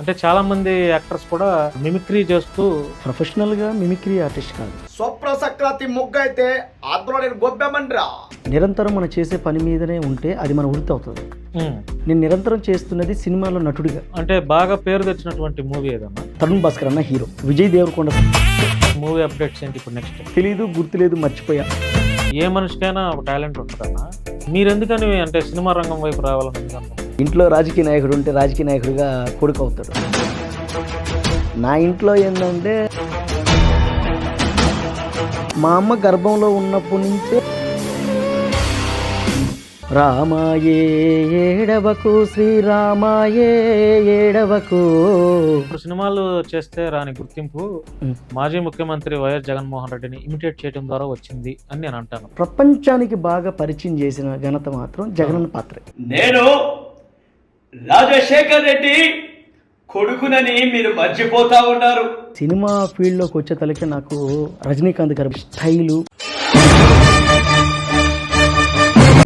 అంటే చాలా మంది యాక్టర్స్ కూడా మిమిక్రీ చేస్తూ ప్రొఫెషనల్ గా మిమిక్రీ ఆర్టిస్ట్ కాదు. స్వప్రసక్రాతి ముగ్గైతే అందులో నేను గొబ్బెమండ్రా. నిరంతరం మనం చేసే పని మీదనే ఉంటే అది మన వృత్తి అవుతుంది. ఉమ్, నేను నిరంతరం చేస్తున్నది సినిమాలో నటుడిగా. అంటే బాగా పేరు తెచ్చినటువంటి మూవీ ఏదన్నా? తరుణ్ భాస్కర్ అన్న hero, Vijay Deverakonda. Movie updates ఏంటి ఇప్పుడు నెక్స్ట్? తెలీదు, గుర్తులేదు, మర్చిపోయా. ఏ మనిషికైనా ఒక టాలెంట్ ఉంటుందన్నా. మీరు ఎందుకని అంటే సినిమా రంగం వైపు రావాలని ఎందుకు అనుకుంటున్నారు? ఇంట్లో రాజకీయ నాయకుడు ఉంటే రాజకీయ నాయకుడిగా కొడుకు అవుతాడు. నా ఇంట్లో ఏంటంటే మా అమ్మ గర్భంలో ఉన్నప్పటి నుంచే రామాయే ఏడవకు శ్రీరామాయే ఏడవకు. ఇప్పుడు సినిమాలు చేస్తే రాని గుర్తింపు మాజీ ముఖ్యమంత్రి వైఎస్ జగన్మోహన్ రెడ్డిని ఇమిటేట్ చేయడం ద్వారా వచ్చింది అని నేను అంటాను. ప్రపంచానికి బాగా పరిచయం చేసిన ఘనత మాత్రం జగనన్న పాత్రే. నేను రాజశేఖర్ రెడ్డి కొడుకునని మీరు మర్చిపోతా ఉన్నారు. సినిమా ఫీల్డ్లోకి వచ్చే తలకి నాకు రజనీకాంత్ గారి స్టైలు,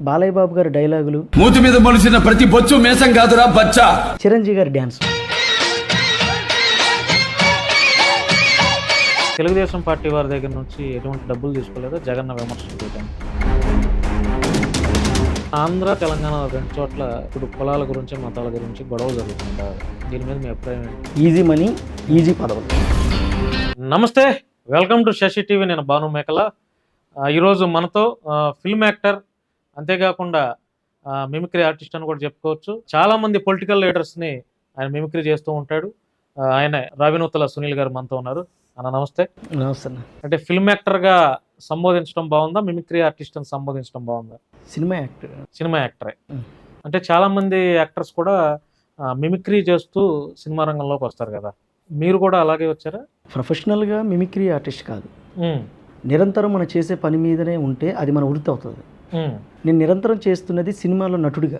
బాలయ్య బాబు గారి డైలాగులు, మూతి మీద మొలిసిన ప్రతి బొచ్చు మేసం కాదురా బచ్చా, చిరంజీవి గారి డ్యాన్స్. తెలుగుదేశం పార్టీ వారి దగ్గర నుంచి ఎటువంటి డబ్బులు తీసుకోలేదో జగన్ విమర్శలు చేయడం. ఆంధ్ర తెలంగాణ రెండు చోట్ల ఇప్పుడు కులాల గురించి మతాల గురించి గొడవలు జరుగుతుంటారు. దీని మీద మీ అభిప్రాయం ఏంటి? ఈజీ మనీ, ఈజీ పదవులు. నమస్తే, వెల్కమ్ టు శశి టీవీ. నేను భాను మేకల. ఈరోజు మనతో ఫిల్మ్ యాక్టర్, అంతేకాకుండా మిమిక్రీ ఆర్టిస్ట్ అని కూడా చెప్పుకోవచ్చు. చాలా మంది పొలిటికల్ లీడర్స్ని ఆయన మిమిక్రీ చేస్తూ ఉంటాడు. ఆయన రావినూతల సునీల్ గారు మనతో ఉన్నారు. అన్న నమస్తే. నమస్తే. అంటే ఫిల్మ్ యాక్టర్గా సంబోధించడం బాగుందా, మిమిక్రీ ఆర్టిస్ట్ అని సంబోధించడం బాగుందా? Cinema actor. సినిమా యాక్టరే. అంటే చాలా మంది యాక్టర్స్ కూడా మిమిక్రీ చేస్తూ సినిమా రంగంలోకి వస్తారు కదా, మీరు కూడా అలాగే వచ్చారా? ప్రొఫెషనల్గా మిమిక్రీ ఆర్టిస్ట్ కాదు. నిరంతరం మనం చేసే పని మీదనే ఉంటే అది మన వృత్తి అవుతుంది. నేను నిరంతరం చేస్తున్నది సినిమాలో నటుడిగా.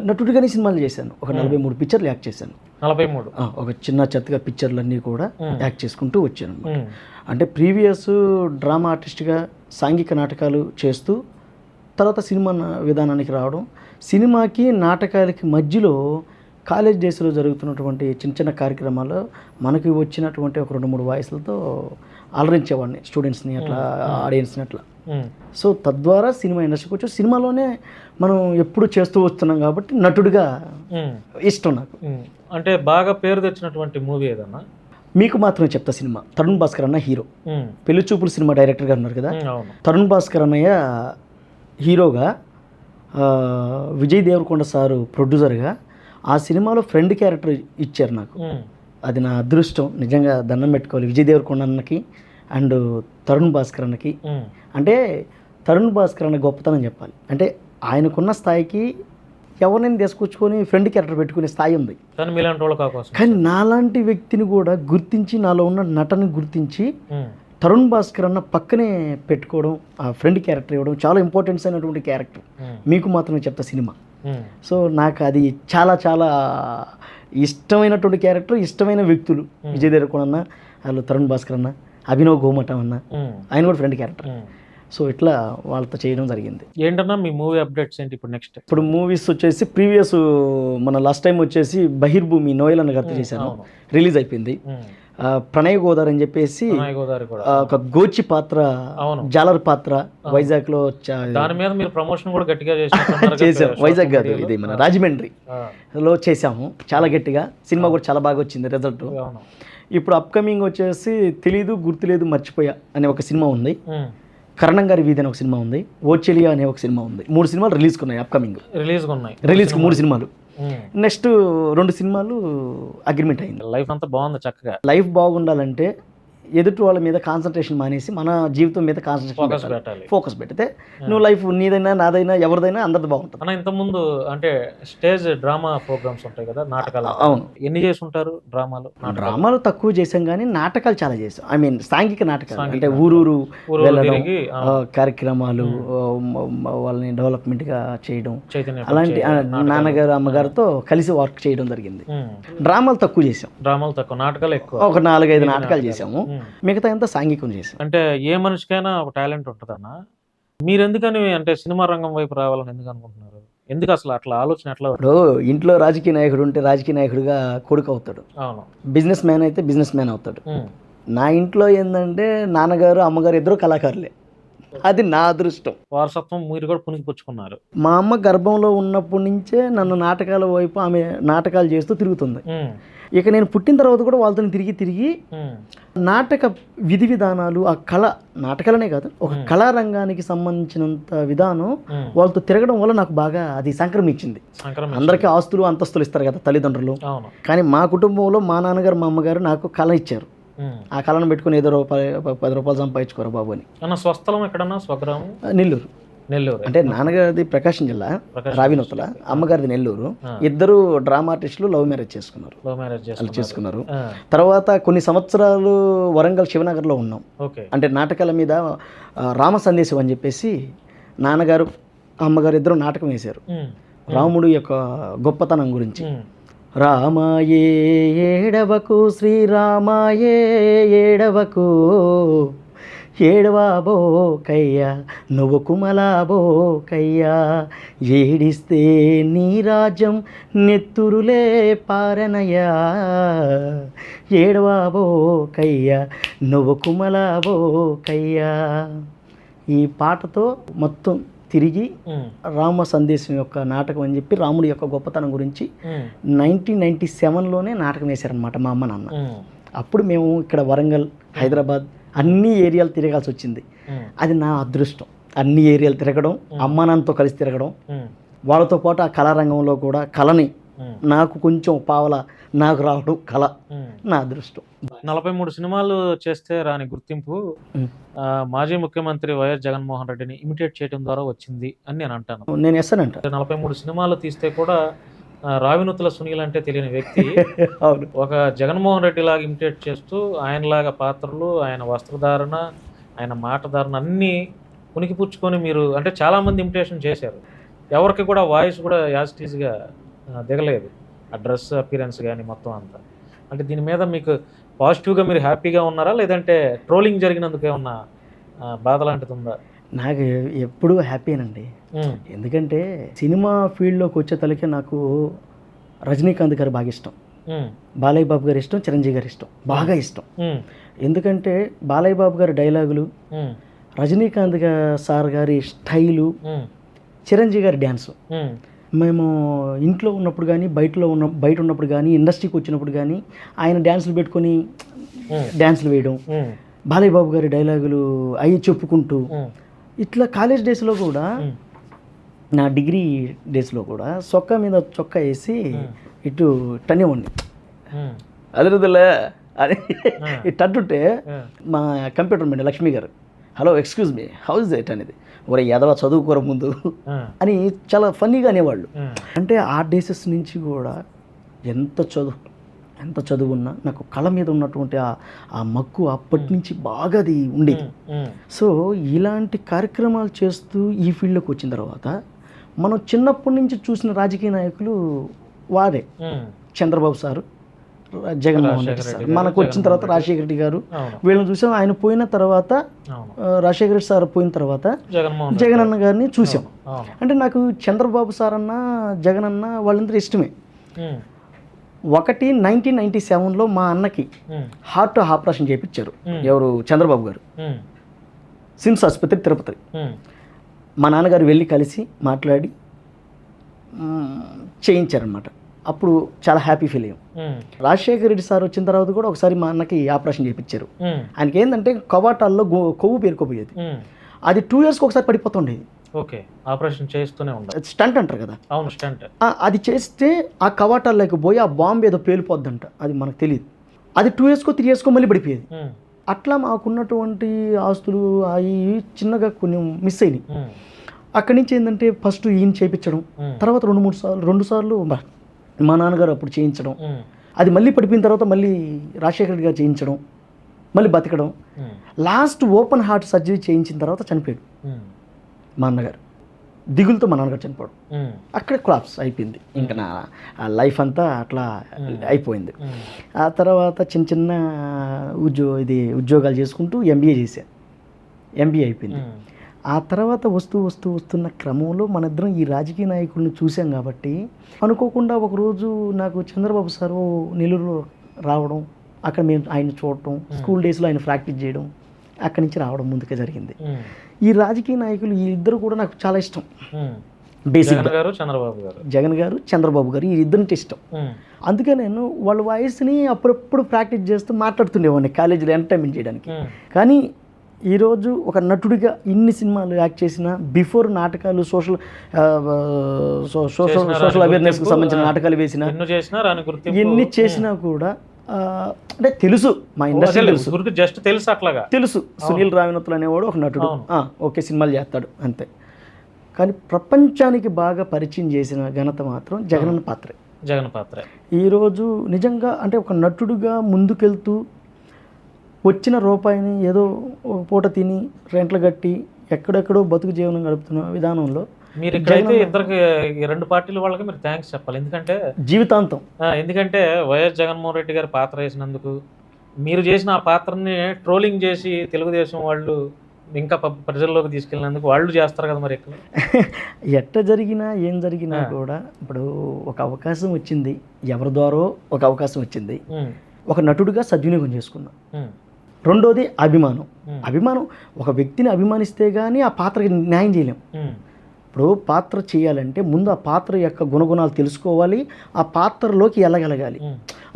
నటుడిగానే సినిమాలు చేశాను. ఒక 43 పిక్చర్లు యాక్ట్ చేశాను. 43? ఒక చిన్న చెత్తగా పిక్చర్లన్నీ కూడా యాక్ట్ చేసుకుంటూ వచ్చాను. అంటే ప్రీవియస్ డ్రామా ఆర్టిస్ట్గా సాంఘిక నాటకాలు చేస్తూ తర్వాత సినిమా విధానానికి రావడం. సినిమాకి నాటకాలకి మధ్యలో కాలేజ్ డేస్లో జరుగుతున్నటువంటి చిన్న చిన్న కార్యక్రమాలు మనకి వచ్చినటువంటి ఒక 2-3 వాయిస్లతో అలరించేవాడిని స్టూడెంట్స్ని, అట్లా ఆడియన్స్ని అట్లా. సో తద్వారా సినిమా ఇండస్ట్రీకి వచ్చి సినిమాలోనే మనం ఎప్పుడు చేస్తూ వస్తున్నాం కాబట్టి నటుడిగా ఇష్టం నాకు. అంటే బాగా పేరు తెచ్చినటువంటి మూవీ ఏదన్నా? మీకు మాత్రమే చెప్తా సినిమా. తరుణ్ భాస్కర్ అన్న హీరో, పెళ్లి చూపులు సినిమా డైరెక్టర్గా ఉన్నారు కదా. తరుణ్ భాస్కర్ అన్నయ్య హీరోగా, విజయ్ దేవరకొండ సారు ప్రొడ్యూసర్గా ఆ సినిమాలో ఫ్రెండ్ క్యారెక్టర్ ఇచ్చారు నాకు. అది నా అదృష్టం, నిజంగా దండం పెట్టుకోవాలి విజయ్ దేవరకొండ అన్నకి అండ్ తరుణ్ భాస్కర్ అన్నకి. అంటే తరుణ్ భాస్కర్ అన్న గొప్పతనం చెప్పాలి. అంటే ఆయనకున్న స్థాయికి ఎవరినైనా తీసుకొచ్చుకొని ఫ్రెండ్ క్యారెక్టర్ పెట్టుకునే స్థాయి ఉంది. కానీ నాలాంటి వ్యక్తిని కూడా గుర్తించి, నాలో ఉన్న నటనని గుర్తించి తరుణ్ భాస్కర్ అన్న పక్కనే పెట్టుకోవడం, ఆ ఫ్రెండ్ క్యారెక్టర్ ఇవ్వడం చాలా ఇంపార్టెన్స్ అయినటువంటి క్యారెక్టర్. మీకు మాత్రమే చెప్తా సినిమా. సో నాకు అది చాలా చాలా ఇష్టమైనటువంటి క్యారెక్టర్, ఇష్టమైన వ్యక్తులు. విజయ్ దేవరకొండ అన్న, వాళ్ళు తరుణ్ భాస్కర్ అన్న, అభినవ్ గోమటం అన్న, ఆయన కూడా ఫ్రెండ్ క్యారెక్టర్. సో ఇట్లా వాళ్ళతో చేయడం జరిగింది. ఏంటన్నా మీ మూవీ అప్డేట్స్ ఏంటి ఇప్పుడు నెక్స్ట్? ఇప్పుడు మూవీస్ వచ్చేసి ప్రీవియస్ మన లాస్ట్ టైం వచ్చేసి బహిర్భూమి నోయల్ అన్న గారితో చేశాను, రిలీజ్ అయిపోయింది. ప్రణయ్ గోదావరి అని చెప్పేసి ఒక గోచి పాత్ర, జాలర్ పాత్ర వైజాగ్ లో దాని మీద మీరు ప్రమోషన్ కూడా గట్టిగా చేసాం. వైజాగ్ కాదు, ఇది మన రాజమండ్రి లో చేసాము చాలా గట్టిగా. సినిమా కూడా చాలా బాగా వచ్చింది రిజల్ట్. ఇప్పుడు అప్కమింగ్ వచ్చేసి తెలీదు, గుర్తులేదు, మర్చిపోయా అనే ఒక సినిమా ఉంది. కరణం గారి వీధి అనే ఒక సినిమా ఉంది. ఓచెలియా అనే ఒక సినిమా ఉంది. 3 సినిమాలు రిలీజ్కి ఉన్నాయి. అప్కమింగ్ రిలీజ్కి 3 సినిమాలు. నెక్స్ట్ 2 సినిమాలు అగ్రిమెంట్ అయింది. లైఫ్ అంతా బాగుంది చక్కగా. లైఫ్ బాగుండాలంటే ఎదుటి వాళ్ళ మీద కాన్సన్ట్రేషన్ మానేసి మన జీవితం మీద కాన్సన్ట్రేషన్ ఫోకస్ పెడితే నువ్వు లైఫ్ నీదైనా నాదైనా ఎవరిదైనా అందరిది బాగుంటుంది. అన్న ఇంతకుముందు అంటే స్టేజ్ డ్రామా ప్రోగ్రామ్స్ ఉంటాయి కదా, నాటకాలు. అవును. ఎన్ని చేసి ఉంటారు డ్రామాలు? డ్రామాలు తక్కువ చేసాం కానీ నాటకాలు చాలా చేసాం. ఐ మీన్ సాంఘిక నాటకాలు, అంటే ఊరూరు వెళ్ళడం, కార్యక్రమాలు, వాళ్ళని డెవలప్మెంట్గా చేయడం, అలాంటి నాన్నగారు అమ్మగారితో కలిసి వర్క్ చేయడం జరిగింది. డ్రామాలు తక్కువ చేసాం. డ్రామాలు తక్కువ, నాటకాలు ఎక్కువ. ఒక 4-5 నాటకాలు చేసాము. మిగతా అంతా సాంఘికం చేసాం. అంటే ఏ మనిషికైనా ఒక టాలెంట్ ఉంటుందన్న. మీరు ఎందుకని అంటే సినిమా రంగం వైపు రావాలని ఎందుకు అనుకుంటున్నారు? ఎందుకు అసలు అట్లా ఆలోచన ఎట్లా? ఇప్పుడు ఇంట్లో రాజకీయ నాయకుడు ఉంటే రాజకీయ నాయకుడిగా కొడుకు అవుతాడు, అవును. బిజినెస్ మ్యాన్ అయితే బిజినెస్ మ్యాన్ అవుతాడు. నా ఇంట్లో ఏంటంటే నాన్నగారు అమ్మగారు ఇద్దరు కళాకారులే, అది నా అదృష్టం. వారసత్వం మీరు కూడా పుణికిపుచ్చుకున్నారు. మా అమ్మ గర్భంలో ఉన్నప్పటి నుంచే నన్ను నాటకాల వైపు ఆమె నాటకాలు చేస్తూ తిరుగుతుంది. ఇక నేను పుట్టిన తర్వాత కూడా వాళ్ళతో తిరిగి నాటక విధి విధానాలు, ఆ కళ, నాటకాలనే కాదు ఒక కళారంగానికి సంబంధించినంత విధానం వాళ్ళతో తిరగడం వల్ల నాకు బాగా అది సంక్రమించింది. అందరికీ ఆస్తులు అంతస్తులు ఇస్తారు కదా తల్లిదండ్రులు, కానీ మా కుటుంబంలో మా నాన్నగారు మా అమ్మగారు నాకు కళ ఇచ్చారు. ఆ కళను పెట్టుకుని ఏదో ₹10 సంపాదించుకోరు బాబు అని. స్వస్థలం ఎక్కడన్నా? స్వగ్రామం నెల్లూరు. అంటే నాన్నగారిది ప్రకాశం జిల్లా రావినూతల, అమ్మగారిది నెల్లూరు. ఇద్దరు డ్రామా ఆర్టిస్టులు లవ్ మ్యారేజ్ చేసుకున్నారు. తర్వాత కొన్ని సంవత్సరాలు వరంగల్ శివనగర్లో ఉన్నాం. అంటే నాటకాల మీద రామ సందేశం అని చెప్పేసి నాన్నగారు అమ్మగారు ఇద్దరు నాటకం వేశారు రాముడు యొక్క గొప్పతనం గురించి. రామాయే ఏడవకు శ్రీరామాయే ఏడవకు, ఏడవాబో కయ్యా నువ్వు కుమలాబో కయ్యా, ఏడిస్తే నీ రాజ్యం నెత్తురులే పారనయ్యా, ఏడవాబో కయ్యా నువ్వు కుమలాబో కయ్యా. ఈ పాటతో మొత్తం తిరిగి రామ సందేశం యొక్క నాటకం అని చెప్పి రాముడి యొక్క గొప్పతనం గురించి 1997లోనే నాటకం వేశారనమాట మా అమ్మ నాన్న. అప్పుడు మేము ఇక్కడ వరంగల్, హైదరాబాద్ అన్ని ఏరియాలు తిరగాల్సి వచ్చింది. అది నా అదృష్టం. అన్ని ఏరియాలు తిరగడం, అమ్మ నాన్నతో కలిసి తిరగడం, వాళ్ళతో పాటు ఆ కళారంగంలో కూడా కళని నాకు కొంచెం పావల నాకు రావడం కళ నా అదృష్టం. 43 సినిమాలు చేస్తే రాని గుర్తింపు మాజీ ముఖ్యమంత్రి వైఎస్ జగన్మోహన్ రెడ్డిని ఇమిటేట్ చేయడం ద్వారా వచ్చింది అని నేను అంటాను. నేను ఎస్తానంట 43 సినిమాలు తీస్తే కూడా రావినూతల సునీల్ అంటే తెలియని వ్యక్తి అవును ఒక జగన్మోహన్ రెడ్డి లాగా ఇమిటేట్ చేస్తూ ఆయనలాగా పాత్రలు, ఆయన వస్త్రధారణ, ఆయన మాటధారణ అన్నీ పుణికిపుచ్చుకొని మీరు అంటే చాలామంది ఇమిటేషన్ చేశారు. ఎవరికి కూడా వాయిస్ కూడా యాజిటీస్గా దిగలేదు, ఆ డ్రెస్ అపీరెన్స్ కానీ మొత్తం అంతా. అంటే దీని మీద మీకు పాజిటివ్గా మీరు హ్యాపీగా ఉన్నారా, లేదంటే ట్రోలింగ్ జరిగినందుకు ఏమన్నా బాధ లాంటిది ఉందా? నాకు ఎప్పుడూ హ్యాపీనండి. ఎందుకంటే సినిమా ఫీల్డ్లోకి వచ్చే తలకే నాకు రజనీకాంత్ గారు బాగా ఇష్టం, బాలయ్య బాబు గారు ఇష్టం, చిరంజీవి గారు ఇష్టం, బాగా ఇష్టం. ఎందుకంటే బాలయ్య బాబు గారి డైలాగులు, రజనీకాంత్ సార్ గారి స్టైలు, చిరంజీవి గారి డ్యాన్సు. మేము ఇంట్లో ఉన్నప్పుడు కానీ బయట ఉన్నప్పుడు కానీ ఇండస్ట్రీకి వచ్చినప్పుడు కానీ ఆయన డ్యాన్సులు పెట్టుకొని డ్యాన్సులు వేయడం, బాలయ్య బాబు గారి డైలాగులు అవి చెప్పుకుంటూ, ఇట్లా కాలేజ్ డేస్లో కూడా, నా డిగ్రీ డేస్లో కూడా చొక్కా మీద చొక్కా వేసి ఇటు టనేవాడిని, అదిరుదలే అని ఇట్టుంటే మా కంప్యూటర్ మేడం లక్ష్మి గారు, hello excuse me house it అనేది, ఒరే ఎదవ చదువుకోర ముందు అని చాలా ఫన్నీగా అనేవాళ్ళు. అంటే ఆ డేసెస్ నుంచి కూడా ఎంత చదువున్నా నాకు కళ మీద ఉన్నటువంటి ఆ మక్కువ అప్పటి నుంచి బాగా అది ఉండేది. సో ఇలాంటి కార్యక్రమాలు చేస్తూ ఈ ఫీల్డ్లోకి వచ్చిన తర్వాత మనం చిన్నప్పటి నుంచి చూసిన రాజకీయ నాయకులు వారే, చంద్రబాబు సారు, జగన్మోహన్ రెడ్డి సార్. మనకు వచ్చిన తర్వాత రాజశేఖర రెడ్డి గారు, వీళ్ళని చూసాం. ఆయన పోయిన తర్వాత రాజశేఖర రెడ్డి సార్ పోయిన తర్వాత జగన్ అన్న గారిని చూసాం. అంటే నాకు చంద్రబాబు సార్ అన్న, జగన్ అన్న వాళ్ళందరూ ఇష్టమే. 1997లో మా అన్నకి హార్ట్ ఆపరేషన్ చేయించారు. ఎవరు? చంద్రబాబు గారు, సిమ్స్ ఆసుపత్రి తిరుపతి. మా నాన్నగారు వెళ్ళి కలిసి మాట్లాడి చేయించారనమాట. అప్పుడు చాలా హ్యాపీ ఫీల్ అయ్యాం. రాజశేఖర రెడ్డి సార్ వచ్చిన తర్వాత కూడా ఒకసారి మా అన్నకి ఆపరేషన్ చేయించారు. ఆయనకి ఏంటంటే కవాటాల్లో కొవ్వు పేరుకోపోయేది, అది 2 yearsకి ఒకసారి పడిపోతుండేది. ఓకే, ఆపరేషన్ చేస్తూనే ఉండాలి, స్టంట్ అంటారు కదా. అవును, స్టంట్. అది చేస్తే ఆ కవాటాల్లోకి పోయి ఆ బాంబు ఏదో పేలిపోద్దంట, అది మనకు తెలియదు. అది 2 yearsకో 3 yearsకో మళ్ళీ పడిపోయేది. అట్లా మాకున్నటువంటి ఆస్తులు అవి చిన్నగా కొన్ని మిస్ అయినాయి. అక్కడి నుంచి ఏంటంటే ఫస్ట్ ఈయన చేయించడం, తర్వాత 2 సార్లు మా నాన్నగారు అప్పుడు చేయించడం, అది మళ్ళీ పడిపోయిన తర్వాత మళ్ళీ రాజశేఖర రెడ్డి గారు చేయించడం, మళ్ళీ బతకడం. లాస్ట్ ఓపెన్ హార్ట్ సర్జరీ చేయించిన తర్వాత చనిపోయాడు మా అన్నగారు. దిగులతో మా నాన్నగారు చనిపోవడం, అక్కడ క్లాప్స్ అయిపోయింది. ఇంకా నా లైఫ్ అంతా అట్లా అయిపోయింది. ఆ తర్వాత చిన్న ఉద్యోగాలు చేసుకుంటూ ఎంబీఏ చేశాను. ఎంబీఏ అయిపోయింది. ఆ తర్వాత వస్తున్న క్రమంలో మన ఇద్దరం ఈ రాజకీయ నాయకుల్ని చూసాం కాబట్టి అనుకోకుండా ఒకరోజు నాకు చంద్రబాబు సార్ నెల్లూరులో రావడం, అక్కడ మేము ఆయన చూడటం, స్కూల్ డేస్లో ఆయన ప్రాక్టీస్ చేయడం, అక్కడి నుంచి రావడం ముందుకే జరిగింది. ఈ రాజకీయ నాయకులు ఈ ఇద్దరు కూడా నాకు చాలా ఇష్టం. బేసిక్గా జగన్ గారు చంద్రబాబు గారు ఈ ఇద్దరికి ఇష్టం. అందుకే నేను వాళ్ళ వాయిస్ని అప్పుడప్పుడు ప్రాక్టీస్ చేస్తూ మాట్లాడుతుండేవాడిని కాలేజీలో ఎంటర్టైన్మెంట్ చేయడానికి. కానీ ఈరోజు ఒక నటుడిగా ఇన్ని సినిమాలు యాక్ట్ చేసిన, బిఫోర్ నాటకాలు సోషల్ అవేర్నెస్కి సంబంధించిన నాటకాలు వేసిన, ఎన్ని చేసినా కూడా అంటే తెలుసు, మా ఇండస్ట్రీ తెలుసు సునీల్ రావినతులు అనేవాడు ఒక నటుడు, ఓకే సినిమాలు చేస్తాడు అంతే. కానీ ప్రపంచానికి బాగా పరిచయం చేసిన ఘనత మాత్రం జగన్ పాత్ర. ఈరోజు నిజంగా అంటే ఒక నటుడుగా ముందుకెళ్తూ వచ్చిన రూపాయిని ఏదో ఒక పూట తిని రెంట్లు కట్టి ఎక్కడెక్కడో బతుకు జీవనం గడుపుతున్న విధానంలో మీరు ఇక్కడైతే ఇద్దరికి రెండు పార్టీల వాళ్ళకి మీరు థ్యాంక్స్ చెప్పాలి. ఎందుకంటే జీవితాంతం ఎందుకంటే వైఎస్ జగన్మోహన్ రెడ్డి గారి పాత్ర వేసినందుకు, మీరు చేసిన ఆ పాత్రని ట్రోలింగ్ చేసి తెలుగుదేశం వాళ్ళు ఇంకా ప్రజల్లోకి తీసుకెళ్ళినందుకు వాళ్ళు చేస్తారు కదా మరి ఎక్కువ. ఎట్ట జరిగినా ఏం జరిగినా కూడా ఇప్పుడు ఒక అవకాశం వచ్చింది, ఎవరి ద్వారో ఒక అవకాశం వచ్చింది, ఒక నటుడిగా సద్వినియోగం చేసుకున్నా. రెండోది అభిమానం. ఒక వ్యక్తిని అభిమానిస్తే కానీ ఆ పాత్రకి న్యాయం చేయలేం. ఇప్పుడు పాత్ర చేయాలంటే ముందు ఆ పాత్ర యొక్క గుణగుణాలు తెలుసుకోవాలి, ఆ పాత్రలోకి వెళ్ళగలగాలి.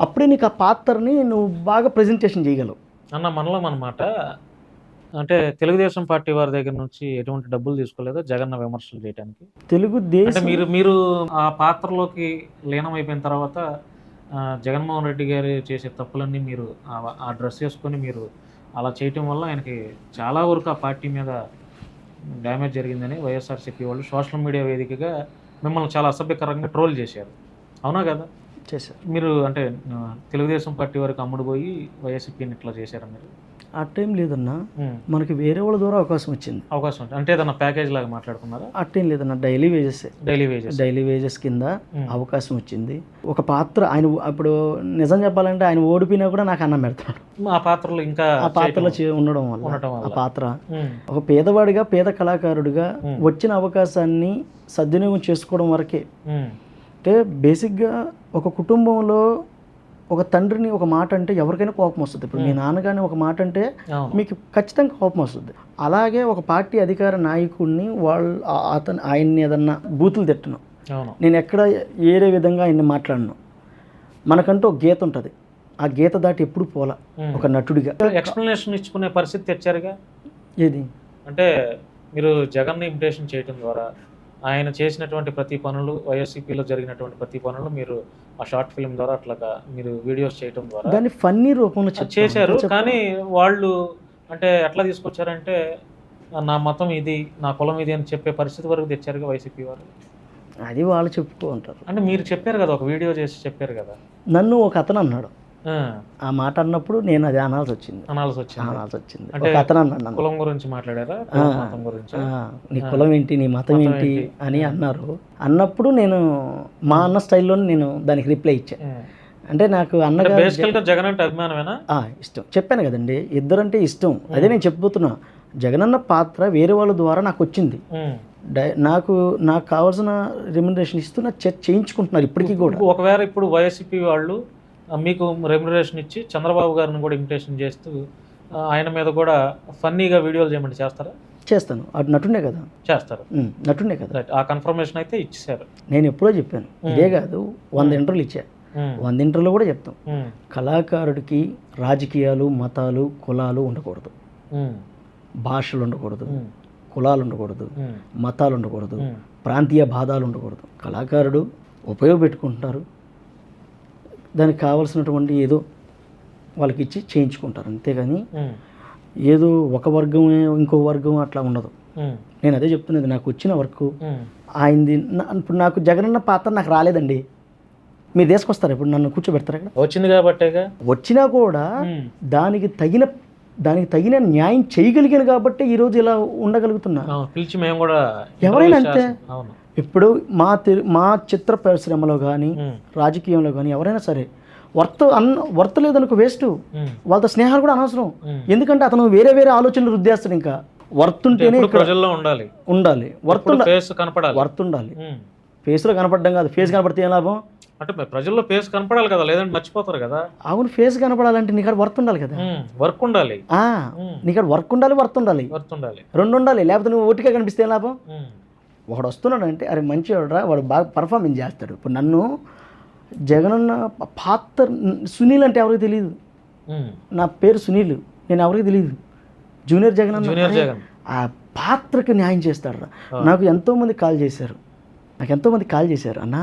అప్పుడే నీకు ఆ పాత్రని నువ్వు బాగా ప్రజెంటేషన్ చేయగలవు. మనలో అన్నమాట. అంటే తెలుగుదేశం పార్టీ వారి దగ్గర నుంచి ఎటువంటి డబ్బులు తీసుకోలేదా జగన్ విమర్శలు చేయడానికి? తెలుగుదేశం మీరు ఆ పాత్రలోకి లీనమైపోయిన తర్వాత జగన్మోహన్ రెడ్డి గారు చేసే తప్పులన్నీ మీరు ఆ డ్రెస్ వేసుకొని మీరు అలా చేయటం వల్ల ఆయనకి చాలా వరకు ఆ పార్టీ మీద డ్యామేజ్ జరిగిందని వైఎస్ఆర్సీపీ వాళ్ళు సోషల్ మీడియా వేదికగా మిమ్మల్ని చాలా అసభ్యకరంగా ట్రోల్ చేశారు, అవునా కదా? చేశారు. మీరు అంటే తెలుగుదేశం పార్టీ వరకు అమ్ముడు పోయి వైఎస్పీని ఇట్లా చేశారు మీరు? ఆ టైం లేదన్నా, మనకి వేరే వాళ్ళ ద్వారా అవకాశం వచ్చింది. అంటే ఏదన్నా ప్యాకేజ్ లాగా మాట్లాడుకున్నారా? ఆ టైం లేదన్నా, డైలీ వేజెస్ కింద అవకాశం వచ్చింది. ఒక పాత్ర ఆయన అప్పుడు నిజం చెప్పాలంటే ఆయన ఓడిపోయినా కూడా నాకు అన్నం పెడతాడు ఆ పాత్రలో. ఇంకా ఆ పాత్రలో ఉండడం వల్ల ఆ పాత్ర ఒక పేదవాడిగా, పేద కళాకారుడిగా వచ్చిన అవకాశాన్ని సద్వినియోగం చేసుకోవడం వరకే. అంటే బేసిక్గా ఒక కుటుంబంలో ఒక తండ్రిని ఒక మాట అంటే ఎవరికైనా కోపం వస్తుంది. ఇప్పుడు మీ నాన్నగారిని ఒక మాట అంటే మీకు ఖచ్చితంగా కోపం వస్తుంది. అలాగే ఒక పార్టీ అధికార నాయకుడిని ఆయన్ని ఏదన్నా బూతులు తిట్టను, నేను ఎక్కడ ఏరే విధంగా ఆయన్ని మాట్లాడను. మనకంటూ ఒక గీత ఉంటుంది, ఆ గీత దాటి ఎప్పుడు పోలా. ఒక నటుడిగా ఎక్స్ప్లెనేషన్ ఇచ్చుకునే పరిస్థితి తెచ్చారుగా. ఏది అంటే మీరు జగన్ ఇంప్రెషన్ చేయడం ద్వారా ఆయన చేసినటువంటి ప్రతి పనులు, వైఎస్సీపీలో జరిగినటువంటి ప్రతి పనులు మీరు ఆ షార్ట్ ఫిల్మ్ ద్వారా అట్లాగా మీరు వీడియోస్ చేయడం ద్వారా దాన్ని ఫన్నీ రూపంలో చేశారు. కానీ వాళ్ళు అంటే ఎట్లా తీసుకొచ్చారంటే నా మతం ఇది, నా కులం ఇది అని చెప్పే పరిస్థితి వరకు తెచ్చారుగా వైసీపీ వారు. అది వాళ్ళు చెప్పుకుంటారు. అంటే మీరు చెప్పారు కదా, ఒక వీడియో చేసి చెప్పారు కదా. నన్ను ఒక అతను అన్నాడు, ఆ మాట అన్నప్పుడు నేను అది అనాల్సి వచ్చింది. అంటే అతను అన్నాడు, కులం గురించి మాట్లాడారా? నీ కులం ఏంటి, నీ మతం ఏంటి అని అన్నారు. అన్నప్పుడు నేను మా అన్న స్టైల్లో నేను దానికి రిప్లై ఇచ్చాను. అంటే నాకు అన్నగా జగన్ అంటే అభిమానమేనా? ఇష్టం. చెప్పాను కదండి, ఇద్దరంటే ఇష్టం. అదే నేను చెప్పబోతున్నా. జగనన్న పాత్ర వేరే వాళ్ళ ద్వారా నాకు వచ్చింది. నాకు కావాల్సిన రెమ్యునరేషన్ ఇస్తూ నాకు చేయించుకుంటున్నారు ఇప్పటికీ కూడా. ఒకవేళ ఇప్పుడు వైఎస్పీ వాళ్ళు మీకు రెమ్యునరేషన్ ఇచ్చి చంద్రబాబు గారిని కూడా ఇమిటేషన్ చేస్తూ ఆయన మీద కూడా ఫన్నీగా వీడియోలు చేయమంటే చేస్తారా? చేస్తాను. అది నటుడే కదా. చేస్తారు, నటుడే కదా. ఆ కన్ఫర్మేషన్ అయితే ఇచ్చేసారు. నేను ఎప్పుడో చెప్పాను, ఇదే కాదు 100 ఇంటర్వ్యూలు ఇచ్చా. 100 ఇంటర్వ్యూలో కూడా చెప్తాం, కళాకారుడికి రాజకీయాలు, మతాలు, కులాలు ఉండకూడదు, భాషలు ఉండకూడదు, కులాలు ఉండకూడదు, మతాలు ఉండకూడదు, ప్రాంతీయ బాధాలు ఉండకూడదు. కళాకారుడు ఉపయోగపెట్టుకుంటున్నారు, దానికి కావాల్సినటువంటి ఏదో వాళ్ళకి ఇచ్చి చేయించుకుంటారు, అంతేగాని ఏదో ఒక వర్గం ఇంకో వర్గం అట్లా ఉండదు. నేను అదే చెప్తున్నది, నాకు వచ్చిన వర్క్ ఆయనది. ఇప్పుడు నాకు జగనన్న పాత్ర నాకు రాలేదండి, మీరు తీసుకొస్తారు ఇప్పుడు నన్ను కూర్చోబెడతారు ఇక్కడ. వచ్చింది కాబట్టి వచ్చినా కూడా దానికి తగిన న్యాయం చేయగలిగాను కాబట్టి ఈరోజు ఇలా ఉండగలుగుతున్నా. పిలిచి మేము కూడా ఎవరైనా అంతే. ఇప్పుడు మా చిత్ర పరిశ్రమలో కానీ రాజకీయంలో కానీ ఎవరైనా సరే వర్త లేదనుకో వేస్ట్, వాళ్ళతో స్నేహాలు కూడా అనవసరం. ఎందుకంటే అతను వేరే ఆలోచనలు రుద్దేస్తాడు. ఇంకా వర్త్ ఉంటేనే ఎప్పుడు ప్రజల్లో ఉండాలి, ఉండాలి. వర్త్ ఫేస్ కనపడాలి, వర్త్ ఉండాలి. ఫేస్లో కనపడడం కాదు, ఫేస్ కనపడితే ఏం లాభం? అంటే ప్రజల్లో ఫేస్ కనపడాలి కదా, లేదంటే మర్చిపోతారు కదా. అవును, ఫేస్ కనపడాలంటే నీకు వర్త్ ఉండాలి కదా. వర్క్ ఉండాలి, నీకు వర్క్ ఉండాలి, వర్త్ ఉండాలి, రెండు ఉండాలి. లేకపోతే నువ్వు ఒట్టిగా కనిపిస్తే ఏం లాభం? వాడు వస్తున్నాడు అంటే అరే మంచివాడురా, వాడు బాగా పర్ఫార్మెన్స్ చేస్తాడు. ఇప్పుడు నన్ను జగనన్న పాత్ర సునీల్ అంటే ఎవరికి తెలియదు, నా పేరు సునీల్, నేను ఎవరికి తెలియదు. జూనియర్ జగన్ ఆ పాత్రకి న్యాయం చేస్తాడు. నాకు ఎంతోమంది కాల్ చేశారు, అన్న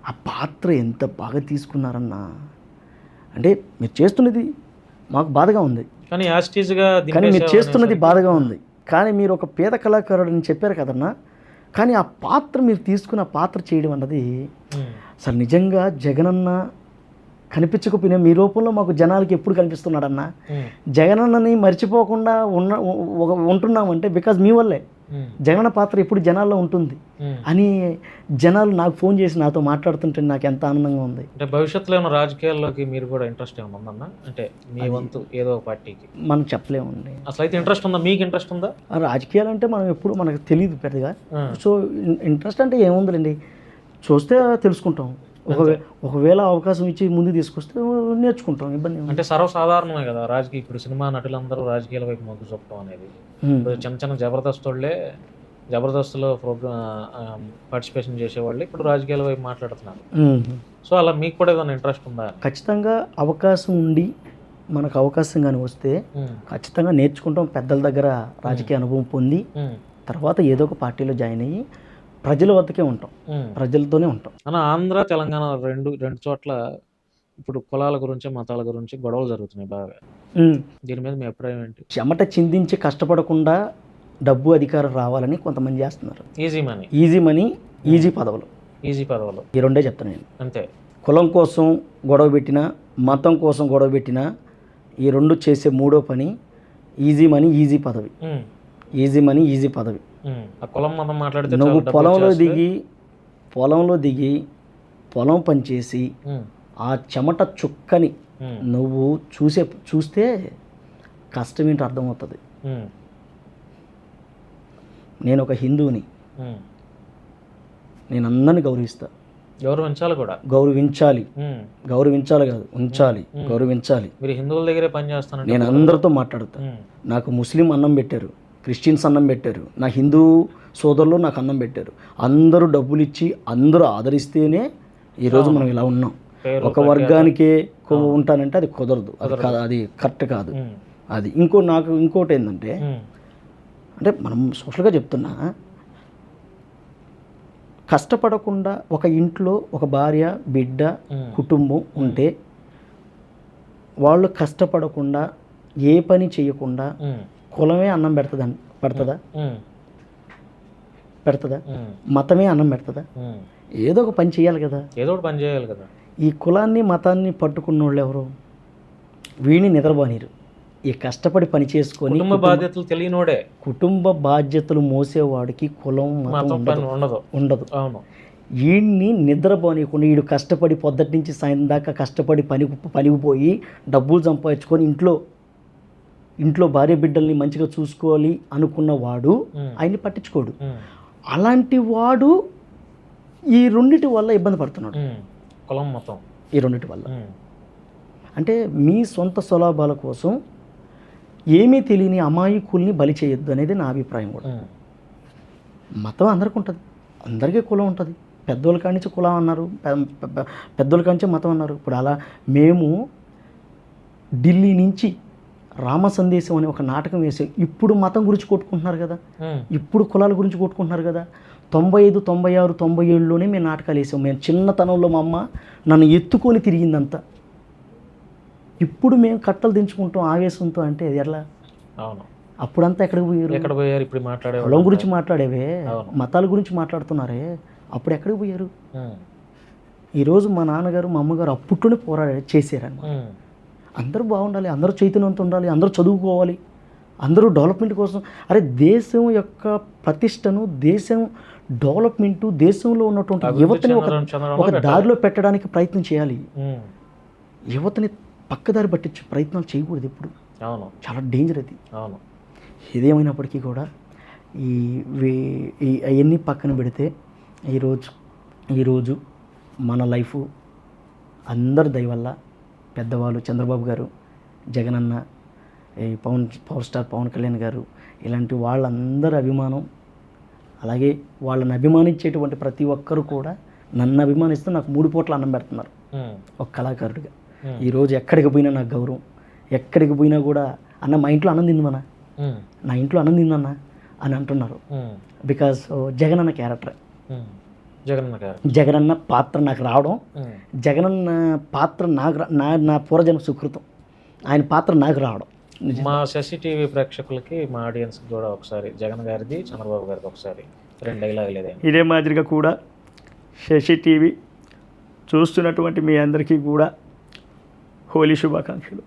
ఆ పాత్ర ఎంత బాగా తీసుకున్నారన్నా. అంటే మీరు చేస్తున్నది మాకు బాధగా ఉంది, కానీ మీరు చేస్తున్నది బాధగా ఉంది. కానీ మీరు ఒక పేద కళాకారుడు అని చెప్పారు కదన్నా, కానీ ఆ పాత్ర మీరు తీసుకున్న పాత్ర చేయడం అన్నది అసలు నిజంగా జగనన్న కనిపించకపోయినా మీ రూపంలో మాకు జనాలకి ఎప్పుడు కనిపిస్తున్నాడన్నా. జగనన్నని మర్చిపోకుండా ఉంటున్నామంటే బికాజ్ మీ వల్లే. జగనన్న పాత్ర ఎప్పుడు జనాల్లో ఉంటుంది అని జనాలు నాకు ఫోన్ చేసి నాతో మాట్లాడుతుంటే నాకు ఎంత ఆనందంగా ఉంది. అంటే భవిష్యత్తులో ఏమైనా రాజకీయాల్లోకి మీరు కూడా ఇంట్రెస్ట్ ఏమైనా ఉందన్నా? అంటే మీ వంతు ఏదో ఒక పార్టీకి మనం చెప్పలేమండి. అసలు అయితే ఇంట్రెస్ట్ ఉందా? మీకు ఇంట్రెస్ట్ ఉందా? రాజకీయాలు అంటే మనం ఎప్పుడు మనకు తెలియదు పెద్దగా. సో ఇంట్రెస్ట్ అంటే ఏముందండి, చూస్తే తెలుసుకుంటాం. ఒకవేళ అవకాశం ఇచ్చి ముందు తీసుకొస్తే నేర్చుకుంటాం, ఇబ్బంది. అంటే సర్వసాధారణమే కదా రాజకీయ, ఇప్పుడు సినిమా నటులందరూ రాజకీయాల వైపు మొగ్గు చూపడం అనేది. చిన్న చిన్న జబర్దస్త్లో ప్రోగ్రామ్ పార్టిసిపేషన్ చేసేవాళ్ళు ఇప్పుడు రాజకీయాల వైపు మాట్లాడుతున్నారు. సో అలా మీకు కూడా ఏదైనా ఇంట్రెస్ట్ ఉందా? ఖచ్చితంగా అవకాశం ఉండి మనకు అవకాశం కానీ వస్తే ఖచ్చితంగా నేర్చుకుంటాం. పెద్దల దగ్గర రాజకీయ అనుభవం పొంది తర్వాత ఏదో ఒక పార్టీలో జాయిన్ అయ్యి ప్రజల వద్దకే ఉంటాం, ప్రజలతోనే ఉంటాం. అన్న, ఆంధ్ర తెలంగాణ రెండు చోట్ల ఇప్పుడు కులాల గురించి మతాల గురించి గొడవలు జరుగుతున్నాయి బాగా. దీని మీద మీ అభిప్రాయం ఏంటి? చెమట చిందించి కష్టపడకుండా డబ్బు అధికారం రావాలని కొంతమంది చేస్తున్నారు. ఈజీ మనీ ఈజీ పదవులు ఈ రెండే చెప్తాను నేను. అంతే. కులం కోసం గొడవ పెట్టినా, మతం కోసం గొడవ పెట్టినా, ఈ రెండు చేసే మూడో పని ఈజీ మనీ ఈజీ పదవి. నువ్వు పొలంలో దిగి పొలం పనిచేసి ఆ చెమట చుక్కని నువ్వు చూస్తే కష్టం ఏంటో అర్థమవుతుంది. నేను ఒక హిందువుని, నేను అందరిని గౌరవిస్తా, గౌరవించాలి కాదు ఉంచాలి, గౌరవించాలి. మీరు హిందువుల దగ్గరే పని చేస్తాను, నేను అందరితో మాట్లాడుతా. నాకు ముస్లిం అన్నం పెట్టారు, క్రిస్టియన్స్ అన్నం పెట్టారు, నా హిందూ సోదరులు నాకు అన్నం పెట్టారు. అందరూ డబ్బులు ఇచ్చి అందరూ ఆదరిస్తేనే ఈరోజు మనం ఇలా ఉన్నాం. ఒక వర్గానికే ఉంటానంటే అది కుదరదు, అది కరెక్ట్ కాదు. అది ఇంకోటి ఏంటంటే, అంటే మనం సోషల్గా చెప్తున్నా, కష్టపడకుండా ఒక ఇంట్లో ఒక భార్య బిడ్డ కుటుంబం ఉంటే వాళ్ళు కష్టపడకుండా ఏ పని చేయకుండా కులమే అన్నం పెడుతుందా? మతమే అన్నం పెడుతుందా? ఏదో ఒక పని చేయాలి కదా. ఈ కులాన్ని మతాన్ని పట్టుకున్న వాళ్ళు ఎవరు? వీడిని నిద్రపోనీరు. ఈ కష్టపడి పని చేసుకొని బాధ్యతలు తెలియనోడే, కుటుంబ బాధ్యతలు మోసేవాడికి కులం మతం ఉండదు. వీడిని నిద్రపోనీయకుండా వీడు కష్టపడి పొద్దుటి నుంచి సాయంత్రం దాకా కష్టపడి పనికి పోయి డబ్బులు సంపాదించుకొని ఇంట్లో భార్య బిడ్డల్ని మంచిగా చూసుకోవాలి అనుకున్న వాడు ఆయన్ని పట్టించుకోడు. అలాంటి వాడు ఈ రెండిటి వల్ల ఇబ్బంది పడుతున్నాడు, కులం మతం ఈ రెండిటి వల్ల. అంటే మీ సొంత స్వలాభాల కోసం ఏమీ తెలియని అమాయకుల్ని బలి చేయొద్దు అనేది నా అభిప్రాయం కూడా. మతం అందరికీ ఉంటుంది, అందరికీ కులం ఉంటుంది. పెద్దోళ్ళ కాడి నుంచి కులం అన్నారు, పెద్దోళ్ళ కాడి నుంచి మతం అన్నారు. ఇప్పుడు అలా మేము ఢిల్లీ నుంచి రామ సందేశం అనే ఒక నాటకం వేసి ఇప్పుడు మతం గురించి కొట్టుకుంటున్నారు కదా, ఇప్పుడు కులాల గురించి కొట్టుకుంటున్నారు కదా. 95, 96, 97లోనే మేము నాటకాలు వేసాం. మేము చిన్నతనంలో మా అమ్మ నన్ను ఎత్తుకొని తిరిగిందంతా. ఇప్పుడు మేము కట్టలు దించుకుంటాం ఆవేశంతో, అంటే అది ఎలా? అప్పుడంతా ఎక్కడికి పోయారు? ఇప్పుడు కులం గురించి మాట్లాడేవే, మతాల గురించి మాట్లాడుతున్నారే, అప్పుడు ఎక్కడికి పోయారు? ఈరోజు మా నాన్నగారు మా అమ్మగారు అప్పట్లోనే చేశారన్నమాట. అందరూ బాగుండాలి, అందరూ చైతన్యంతో ఉండాలి, అందరూ చదువుకోవాలి, అందరూ డెవలప్మెంట్ కోసం. అరే దేశం యొక్క ప్రతిష్టను, దేశం డెవలప్మెంటు, దేశంలో ఉన్నటువంటి యువతని ఒక దారిలో పెట్టడానికి ప్రయత్నం చేయాలి. యువతని పక్కదారి పట్టించే ప్రయత్నాలు చేయకూడదు ఎప్పుడు. చాలా డేంజర్ అది. ఏదేమైనప్పటికీ కూడా అవన్నీ పక్కన పెడితే ఈరోజు మన లైఫ్ అందరి దయ వల్ల పెద్దవాళ్ళు చంద్రబాబు గారు, జగనన్న, ఈ పవర్ స్టార్ పవన్ కళ్యాణ్ గారు, ఇలాంటి వాళ్ళందరి అభిమానం, అలాగే వాళ్ళని అభిమానించేటువంటి ప్రతి ఒక్కరు కూడా నన్ను అభిమానిస్తూ నాకు 3 పూట్ల అన్నం పెడుతున్నారు ఒక కళాకారుడిగా. ఈరోజు ఎక్కడికి పోయినా నాకు గౌరవం, ఎక్కడికి పోయినా కూడా అన్న మా ఇంట్లో అన్నం తిందమన్నా, నా ఇంట్లో అన్నం తిందన్న అని అంటున్నారు. బికాజ్ జగనన్న క్యారెక్టర్, జగనన్న పాత్ర నాకు రావడం, జగనన్న పాత్ర నాకు నా పూర్వజన్మ సుకృతం, ఆయన పాత్ర నాకు రావడం. మా శశి టీవీ ప్రేక్షకులకి, మా ఆడియన్స్కి కూడా ఒకసారి జగన్ గారిది, చంద్రబాబు గారిది ఒకసారి 2 డైలాగులు ఏదైనా. ఇదే మాదిరిగా కూడా శశి టీవీ చూస్తున్నటువంటి మీ అందరికీ కూడా హోలీ శుభాకాంక్షలు.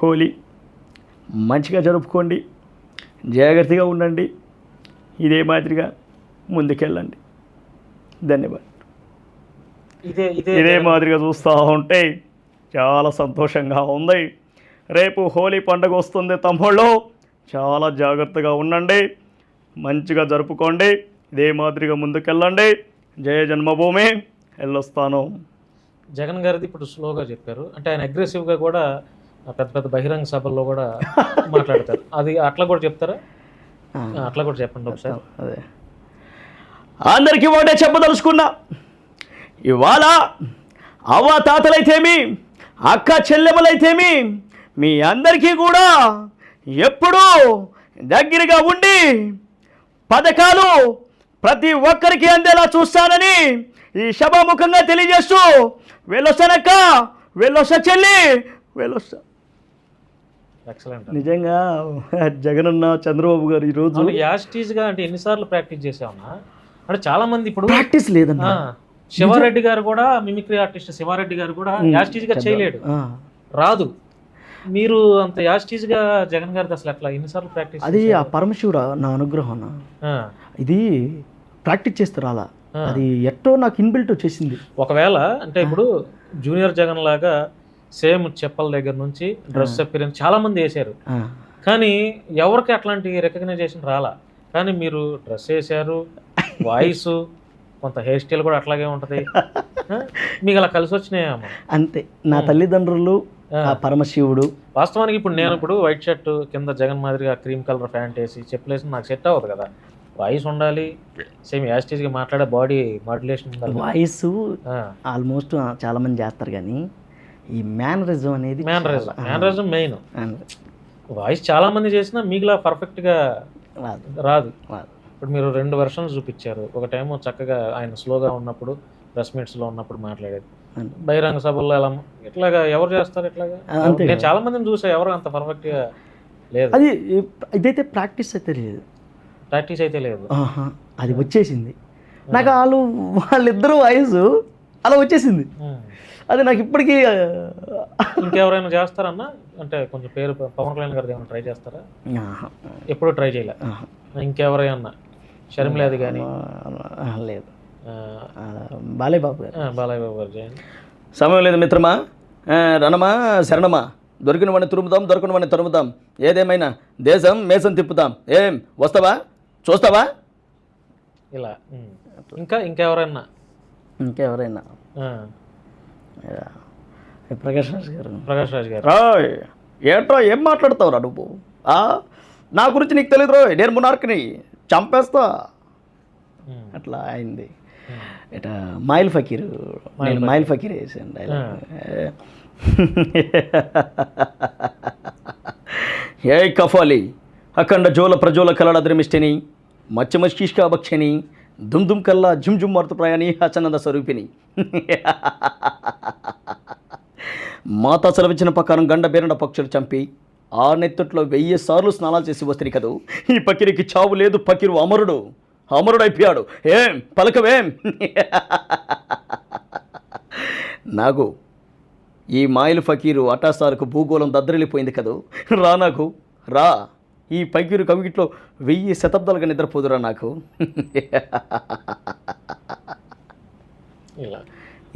హోలీ మంచిగా జరుపుకోండి, జాగ్రత్తగా ఉండండి, ఇదే మాదిరిగా ముందుకెళ్ళండి. ధన్యవాదాలు. ఇదే మాదిరిగా చూస్తూ ఉంటే చాలా సంతోషంగా ఉంది. రేపు హోలీ పండుగ వస్తుంది తమ్ముళ్ళు, చాలా జాగ్రత్తగా ఉండండి, మంచిగా జరుపుకోండి, ఇదే మాదిరిగా ముందుకెళ్ళండి. జయ జన్మభూమి, వెళ్ళొస్తాను. జగన్ గారిది ఇప్పుడు స్లోగా చెప్పారు, అంటే ఆయన అగ్రెసివ్గా కూడా పెద్ద పెద్ద బహిరంగ సభల్లో కూడా మాట్లాడతారు. అది అట్లా కూడా చెప్తారా? అట్లా కూడా చెప్పండి ఒకసారి. అదే అందరికీ ఒకటే చెప్పదలుచుకున్నా, ఇవాళ అవ్వ తాతలైతేమి, అక్క చెల్లెమ్మలైతేమి, మీ అందరికీ కూడా ఎప్పుడూ దగ్గరగా ఉండి పథకాలు ప్రతి ఒక్కరికి అందేలా చూస్తానని ఈ సభాముఖంగా తెలియజేస్తూ వెళ్ళొస్తానక్క, వెళ్ళొస్తా చెల్లి, వెళ్ళొస్తా. ఎక్సలెంట్. నిజంగా జగనన్న, చంద్రబాబు గారు ఈరోజు యాస్టీజ్గా అంటే ఎన్నిసార్లు ప్రాక్టీస్ చేసామన్నా? అంటే చాలా మంది ఇప్పుడు ప్రాక్టీస్ లేదన్నా. శివారెడ్డి గారు కూడా, మిమిక్రీ ఆర్టిస్ట్ శివారెడ్డి గారు కూడా యాస్టీజ్గా చేయలేడు, రాదు. మీరు అంత యాస్టీజ్గా జగన్ గారికి అసలు ఎట్లా, ఎన్నిసార్లు ప్రాక్టీస్? అది ఆ పరమశివుడు నా అనుగ్రహం. ఇది ప్రాక్టీస్ చేస్తారు అలా, అది ఎట్టో నాకు ఇన్బిల్ట్ వచ్చేసింది. ఒకవేళ అంటే ఇప్పుడు జూనియర్ జగన్ లాగా సేమ్ చెప్పల దగ్గర నుంచి డ్రెస్ అపిరెన్స్ చాలా మంది వేశారు, కానీ ఎవరికి అట్లాంటి రికగ్నైజేషన్ రాలా. కానీ మీరు డ్రెస్ వేశారు, వాయిస్, కొంత హెయిర్ స్టైల్ కూడా అట్లాగే ఉంటుంది. మీకు అలా కలిసి వచ్చినాయేమో. అంతే, నా తల్లిదండ్రులు, ఆ పరమశివుడు. వాస్తవానికి ఇప్పుడు నేను ఇప్పుడు వైట్ షర్ట్ కింద జగన్ మాదిరిగా క్రీమ్ కలర్ ప్యాంట్ వేసి చెప్పులేసి నాకు సెట్ అవ్వదు కదా. వాయిస్ ఉండాలి, సేమ్ యాస్టేజ్గా మాట్లాడే బాడీ మాడ్యులేషన్ ఉండాలి. వాయిస్ ఆల్మోస్ట్ చాలా మంది చేస్తారు, కానీ ఈ మేనరిజం అనేది మేనరిజం మెయిన్. వాయిస్ చాలా మంది చేసినా మీకులా పర్ఫెక్ట్గా రాదు. ఇప్పుడు మీరు 2 వెర్షన్స్ చూపించారు. ఒకటేమో చక్కగా ఆయన స్లోగా ఉన్నప్పుడు, ప్రెస్ మీట్స్లో ఉన్నప్పుడు మాట్లాడేది, బహిరంగ సభల్లో ఎలా, ఇట్లాగా ఎవరు చేస్తారు ఇట్లాగా? నేను చాలా మందిని చూసా, ఎవరు అంత పర్ఫెక్ట్గా లేదు. అది ఇదైతే ప్రాక్టీస్ అయితే లేదు, ప్రాక్టీస్ అయితే లేదు, అది వచ్చేసింది నాకు. వాళ్ళిద్దరూ వాయిస్ అలా వచ్చేసింది, అది నాకు ఇప్పటికీ. ఇంకెవరైనా చేస్తారన్నా? అంటే కొంచెం పేరు పవన్ కళ్యాణ్ గారిది ఏమైనా ట్రై చేస్తారా? ఎప్పుడు ట్రై చేయలే. ఇంకెవరైనా షర్మిలాది కానీ? లేదు. బాలయ్య బాబు గారు. బాలయ్య బాబు గారు చేయండి. సమయం లేదు మిత్రమా, రణమా శరణమా, దొరికిన వాడిని తురుముతాం, దొరికిన వాడిని తరుముతాం, ఏదేమైనా దేశం మేసం తిప్పుతాం. ఏం వస్తావా, చూస్తావా? ఇలా ఇంకెవరైనా ప్రకాష్ రాజ్ గారు. ఏంట్రా ఏం మాట్లాడతావురా నువ్వు? నా గురించి నీకు తెలియదు రో, నేను మునార్క్ని చంపేస్తా అట్లా అయింది. ఇట్లా మైల్ ఫకీర్ వేసాను ఏ కఫాలి అఖండ జోల ప్రజోల కలడ ద్రమిష్టిని మత్స్యమస్కిష్కా భక్షిని దుమ్ దుమ్ కల్లా జుమ్ జుమ్ మర్త ప్రయాణి హచనంద స్వరూపిణి. మాత సెలవిచ్చిన ప్రకారం గండ బేరణ పక్షులు చంపి ఆ నెత్తట్లో 1000 సార్లు స్నానాలు చేసి వస్తుంది కదూ. ఈ పకిరికి చావు లేదు, పకిరు అమరుడైపోయాడు. ఏం పలకవేం? నాకు ఈ మాయిల్ ఫకీరు అటాసార్కు భూగోళం దద్దరిల్లిపోయింది కదూ. నాకు రా, ఈ పకీరు కవిగిట్లో 1000 శతాబ్దాలుగా నిద్రపోదురా నాకు.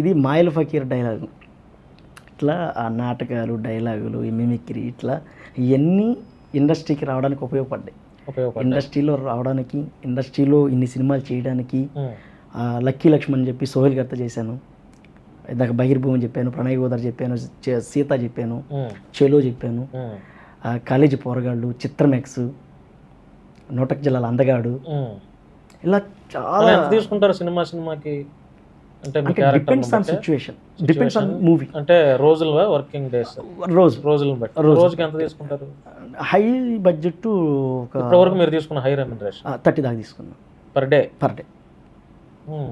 ఇది మాయిల్ ఫకీర్ డైలాగు. ఇట్లా ఆ నాటకాలు, డైలాగులు, ఈ మిమిక్రీ, ఇట్లా ఇవన్నీ ఇండస్ట్రీకి రావడానికి ఉపయోగపడ్డాయి. ఇండస్ట్రీలో రావడానికి, ఇండస్ట్రీలో ఇన్ని సినిమాలు చేయడానికి లక్కీ లక్ష్మణ్ అని చెప్పి సోహెల్ గారితో చేశాను. ఇందాక బహిర్భూమి చెప్పాను, ప్రణయ్ గోదార్ చెప్పాను, సీత చెప్పాను, చెలో చెప్పాను, కాలేజీ పోరగాళ్ళు, చిత్రమెక్స్, నోటక్ జిల్లాల అందగాడు, ఇలా చాలా తీసుకుంటారు సినిమాకి. అంటే depends on situation, depends on movie. అంటే రోజులు వర్కింగ్ డేస్, రోజులను బట్టి రోజుకి ఎంత తీసుకుంటారు? హై బడ్జెట్ ఇప్పటివరకు మీరు తీసుకున్న హై రెమ్యునరేషన్ 30 దాకా తీసుకున్నాను పర్ డే.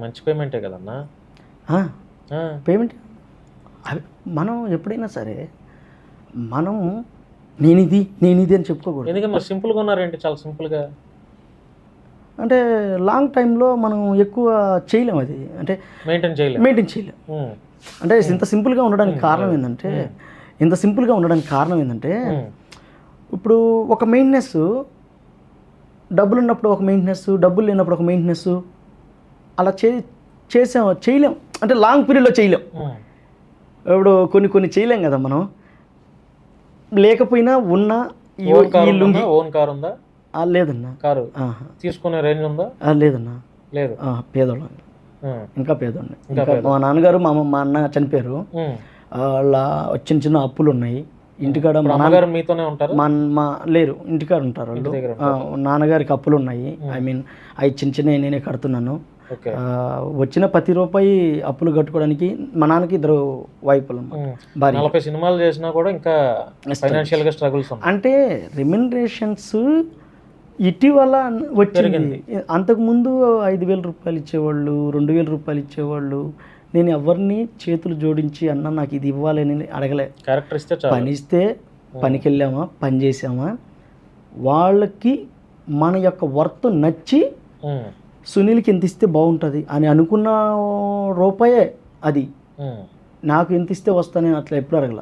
మంచి పేమెంటే కదన్నా. పేమెంట్ మనం ఎప్పుడైనా సరే మనం నేనిది అని చెప్పుకోకూడదు. ఎందుకంటే మరి సింపుల్గా ఉన్నారేంటి? చాలా సింపుల్గా అంటే లాంగ్ టైంలో మనం ఎక్కువ చేయలేం, అది అంటే మెయింటైన్ చేయలేం. అంటే ఇంత సింపుల్గా ఉండడానికి కారణం ఏంటంటే ఇప్పుడు ఒక మెయింటెనెన్స్, డబ్బులు ఉన్నప్పుడు ఒక మెయింటెనెన్స్, డబ్బులు లేనప్పుడు ఒక మెయింటెనెన్స్, అలా చేయలేం. అంటే లాంగ్ పీరియడ్లో చేయలేం. ఇప్పుడు కొన్ని చేయలేం కదా మనం. లేకపోయినా ఉన్నా ఓన్ కార్ ఉందా? లేదన్నా. కారు తీసుకునే రేంజ్ ఉందా? లేదన్నా. లేదు. పేదోళ్ళం, ఇంకా పేదోళ్ళని. మా నాన్నగారు మా అన్న చనిపోయారు. వాళ్ళ చిన్న అప్పులు ఉన్నాయి ఇంటికాడ. మా నాన్నగారు మీతోనే ఉంటారు? లేరు, ఇంటికాడ ఉంటారు వాళ్ళు. నాన్నగారికి అప్పులు ఉన్నాయి. ఐ మీన్ అవి చిన్న నేనే కడుతున్నాను. వచ్చిన ప్రతి రూపాయి అప్పులు కట్టుకోవడానికి మా నాన్నకి 2 వైపులు, భార్య. 40 సినిమాలు చేసినా కూడా ఇంకా ఫైనాన్షియల్గా స్ట్రగుల్స్. అంటే రెమ్యునరేషన్స్ ఇటీవల వచ్చింది. అంతకుముందు 5,000 రూపాయలు ఇచ్చేవాళ్ళు, 2,000 రూపాయలు ఇచ్చేవాళ్ళు. నేను ఎవరిని చేతులు జోడించి అన్న నాకు ఇది ఇవ్వాలని అడగలే. క్యారెక్టర్ ఇస్తే, పని ఇస్తే పనికి వెళ్ళామా, పని చేసామా, వాళ్ళకి మన యొక్క వర్త్ నచ్చి సునీల్కి ఎంత ఇస్తే బాగుంటుంది అని అనుకున్న రూపాయే అది. నాకు ఎంత ఇస్తే వస్తానని అట్లా ఎప్పుడు అడగల.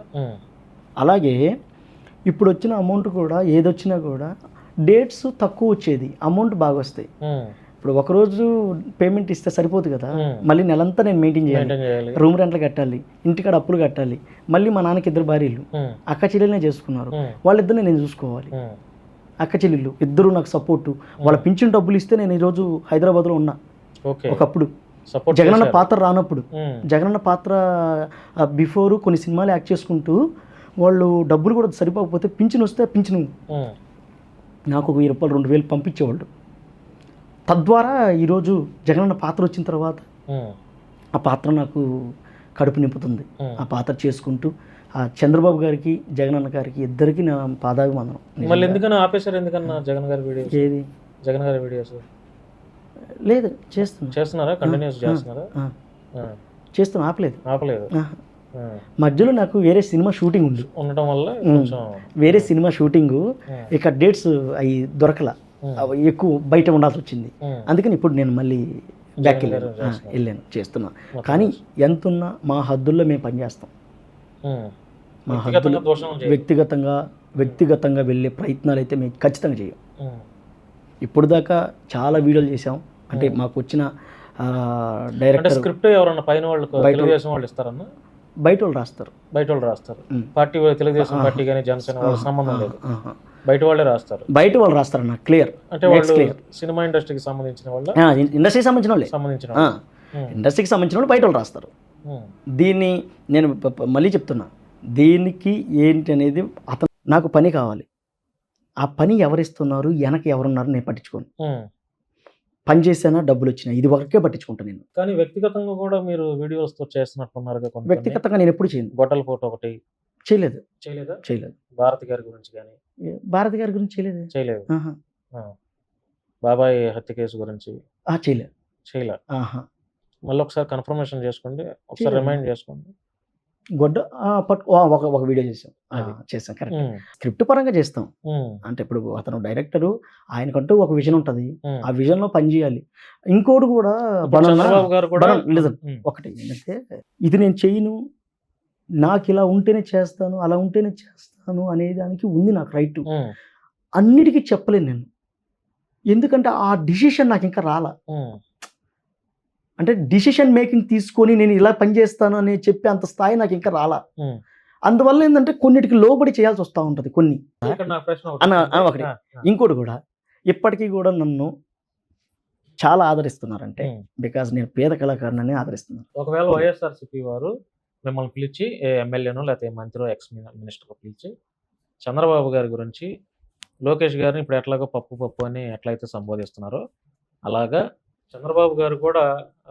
అలాగే ఇప్పుడు వచ్చిన అమౌంట్ కూడా, ఏదొచ్చినా కూడా డేట్స్ తక్కువ వచ్చేది, అమౌంట్ బాగా వస్తాయి. ఇప్పుడు ఒకరోజు పేమెంట్ ఇస్తే సరిపోదు కదా, మళ్ళీ నెలంతా నేను మెయింటైన్ చేయాలి, రూమ్ రెంట్లు కట్టాలి, ఇంటికాడ అప్పులు కట్టాలి. మళ్ళీ మా నాన్నకి 2 భార్యలు, అక్క చెల్లెలనే చేసుకున్నారు, వాళ్ళిద్దరిని నేను చూసుకోవాలి. అక్క చెల్లెళ్ళు ఇద్దరు నాకు సపోర్టు. వాళ్ళ పింఛన్ డబ్బులు ఇస్తే నేను ఈరోజు హైదరాబాద్లో ఉన్నా. ఒకప్పుడు జగనన్న పాత్ర రానప్పుడు, జగనన్న పాత్ర బిఫోర్ కొన్ని సినిమాలు యాక్ట్ చేసుకుంటూ వాళ్ళు డబ్బులు కూడా సరిపోకపోతే పింఛన్ వస్తే పింఛను నాకు 1,000 రూపాయలు 2,000 పంపించేవాళ్ళు. తద్వారా ఈరోజు జగనన్న పాత్ర వచ్చిన తర్వాత ఆ పాత్ర నాకు కడుపు నింపుతుంది. ఆ పాత్ర చేసుకుంటూ ఆ చంద్రబాబు గారికి, జగనన్న గారికి ఇద్దరికి నా పాదాభివందనం. మళ్ళీ ఎందుకన్నా ఆపేశారు? ఎందుకన్నా జగన్ గారి వీడియోస్? ఏది జగన్ గారి వీడియోస్? లేదు, చేస్తున్నారా? కంటిన్యూస్ చేస్తున్నారా? చేస్తున్నా, ఆపలేదు. మధ్యలో నాకు వేరే సినిమా షూటింగ్ ఉండటం వల్ల వేరే సినిమా షూటింగ్ ఇక డేట్స్ అవి దొరకల, ఎక్కువ బయట ఉండాల్సి వచ్చింది. అందుకని ఇప్పుడు నేను మళ్ళీ బ్యాక్ వెళ్ళాను, చేస్తున్నా. కానీ ఎంతున్నా మా హద్దుల్లో మేము పనిచేస్తాం. మా హద్దులో వ్యక్తిగతంగా వెళ్ళే ప్రయత్నాలు అయితే మేము ఖచ్చితంగా చేయం. ఇప్పుడు దాకా చాలా వీడియోలు చేసాం. అంటే మాకు వచ్చిన డైరెక్టర్ స్క్రిప్ట్ ఎవరన్నా పైన వాళ్ళు తెలుగుదేశం వాళ్ళు ఇస్తారన్నా? బయట వాళ్ళు రాస్తారు. పార్టీ తెలుగుదేశం పార్టీ కానీ జనసేన వాళ్ళ సంబంధం లేదు, బయట వాళ్ళే రాస్తారు. బయట వాళ్ళు రాస్తారన్న, క్లియర్. అంటే వాళ్ళు సినిమా ఇండస్ట్రీకి సంబంధించిన వాళ్ళు, ఇండస్ట్రీకి సంబంధించిన వాళ్ళు బయట వాళ్ళు రాస్తారు. దీన్ని నేను మళ్ళీ చెప్తున్నా, దీనికి ఏంటి అనేది అతను నాకు పని కావాలి. ఆ పని ఎవరిస్తున్నారు, వెనక ఎవరున్నారు నేను పట్టించుకోను. పని చేసానా, డబ్బులు వచ్చినాయి, ఇది వరకే పట్టించుకుంటాను నేను. కానీ వ్యక్తిగతంగా కూడా మీరు వీడియోస్ తో చేస్తున్నట్టున్నారు. వ్యక్తిగతంగా నేను ఎప్పుడు చేయను. బొట్టల ఫోటో ఒకటి చేయలేదు. భారతి గారి గురించి కానీ? భారతి గారి గురించి చేయలేదు. బాబాయ్ హత్య కేసు గురించి చేయలే. మళ్ళీ ఒకసారి కన్ఫర్మేషన్ చేసుకోండి, ఒకసారి రిమైండ్ చేసుకోండి. గొడ్డ ఒక వీడియో చేసాం కరెక్ట్. స్క్రిప్ట్ పరంగా చేస్తాం. అంటే ఇప్పుడు అతను డైరెక్టరు, ఆయనకంటూ ఒక విజన్ ఉంటుంది, ఆ విజన్ లో పని చేయాలి. ఇంకోటి కూడా ఒకటి ఏంటంటే, ఇది నేను చేయను, నాకు ఇలా ఉంటేనే చేస్తాను, అలా ఉంటేనే చేస్తాను అనే దానికి ఉంది నాకు రైట్. అన్నిటికీ చెప్పలేను నేను, ఎందుకంటే ఆ డిసిషన్ నాకు ఇంకా రాలా. అంటే డిసిషన్ మేకింగ్ తీసుకొని నేను ఇలా పనిచేస్తాను అని చెప్పి అంత స్థాయి నాకు ఇంకా రాలా. అందువల్ల ఏంటంటే కొన్నిటికి లోబడి చేయాల్సి వస్తూ ఉంటుంది కొన్ని. ఇక్కడ నా ప్రశ్న ఒకటి ఇంకోటి కూడా ఇప్పటికీ కూడా నన్ను చాలా ఆదరిస్తున్నారంటే బికాజ్ నేను పేద కళాకారుని ఆదరిస్తున్నాను. ఒకవేళ వైఎస్ఆర్సీపీ వారు మిమ్మల్ని పిలిచి ఎమ్మెల్యేనో లేకపోతే మంత్రి ఎక్స్ మినిస్టర్ పిలిచి చంద్రబాబు గారి గురించి లోకేష్ గారిని ఇప్పుడు ఎట్లాగో పప్పు అని ఎట్లయితే సంబోధిస్తున్నారో అలాగా చంద్రబాబు గారు కూడా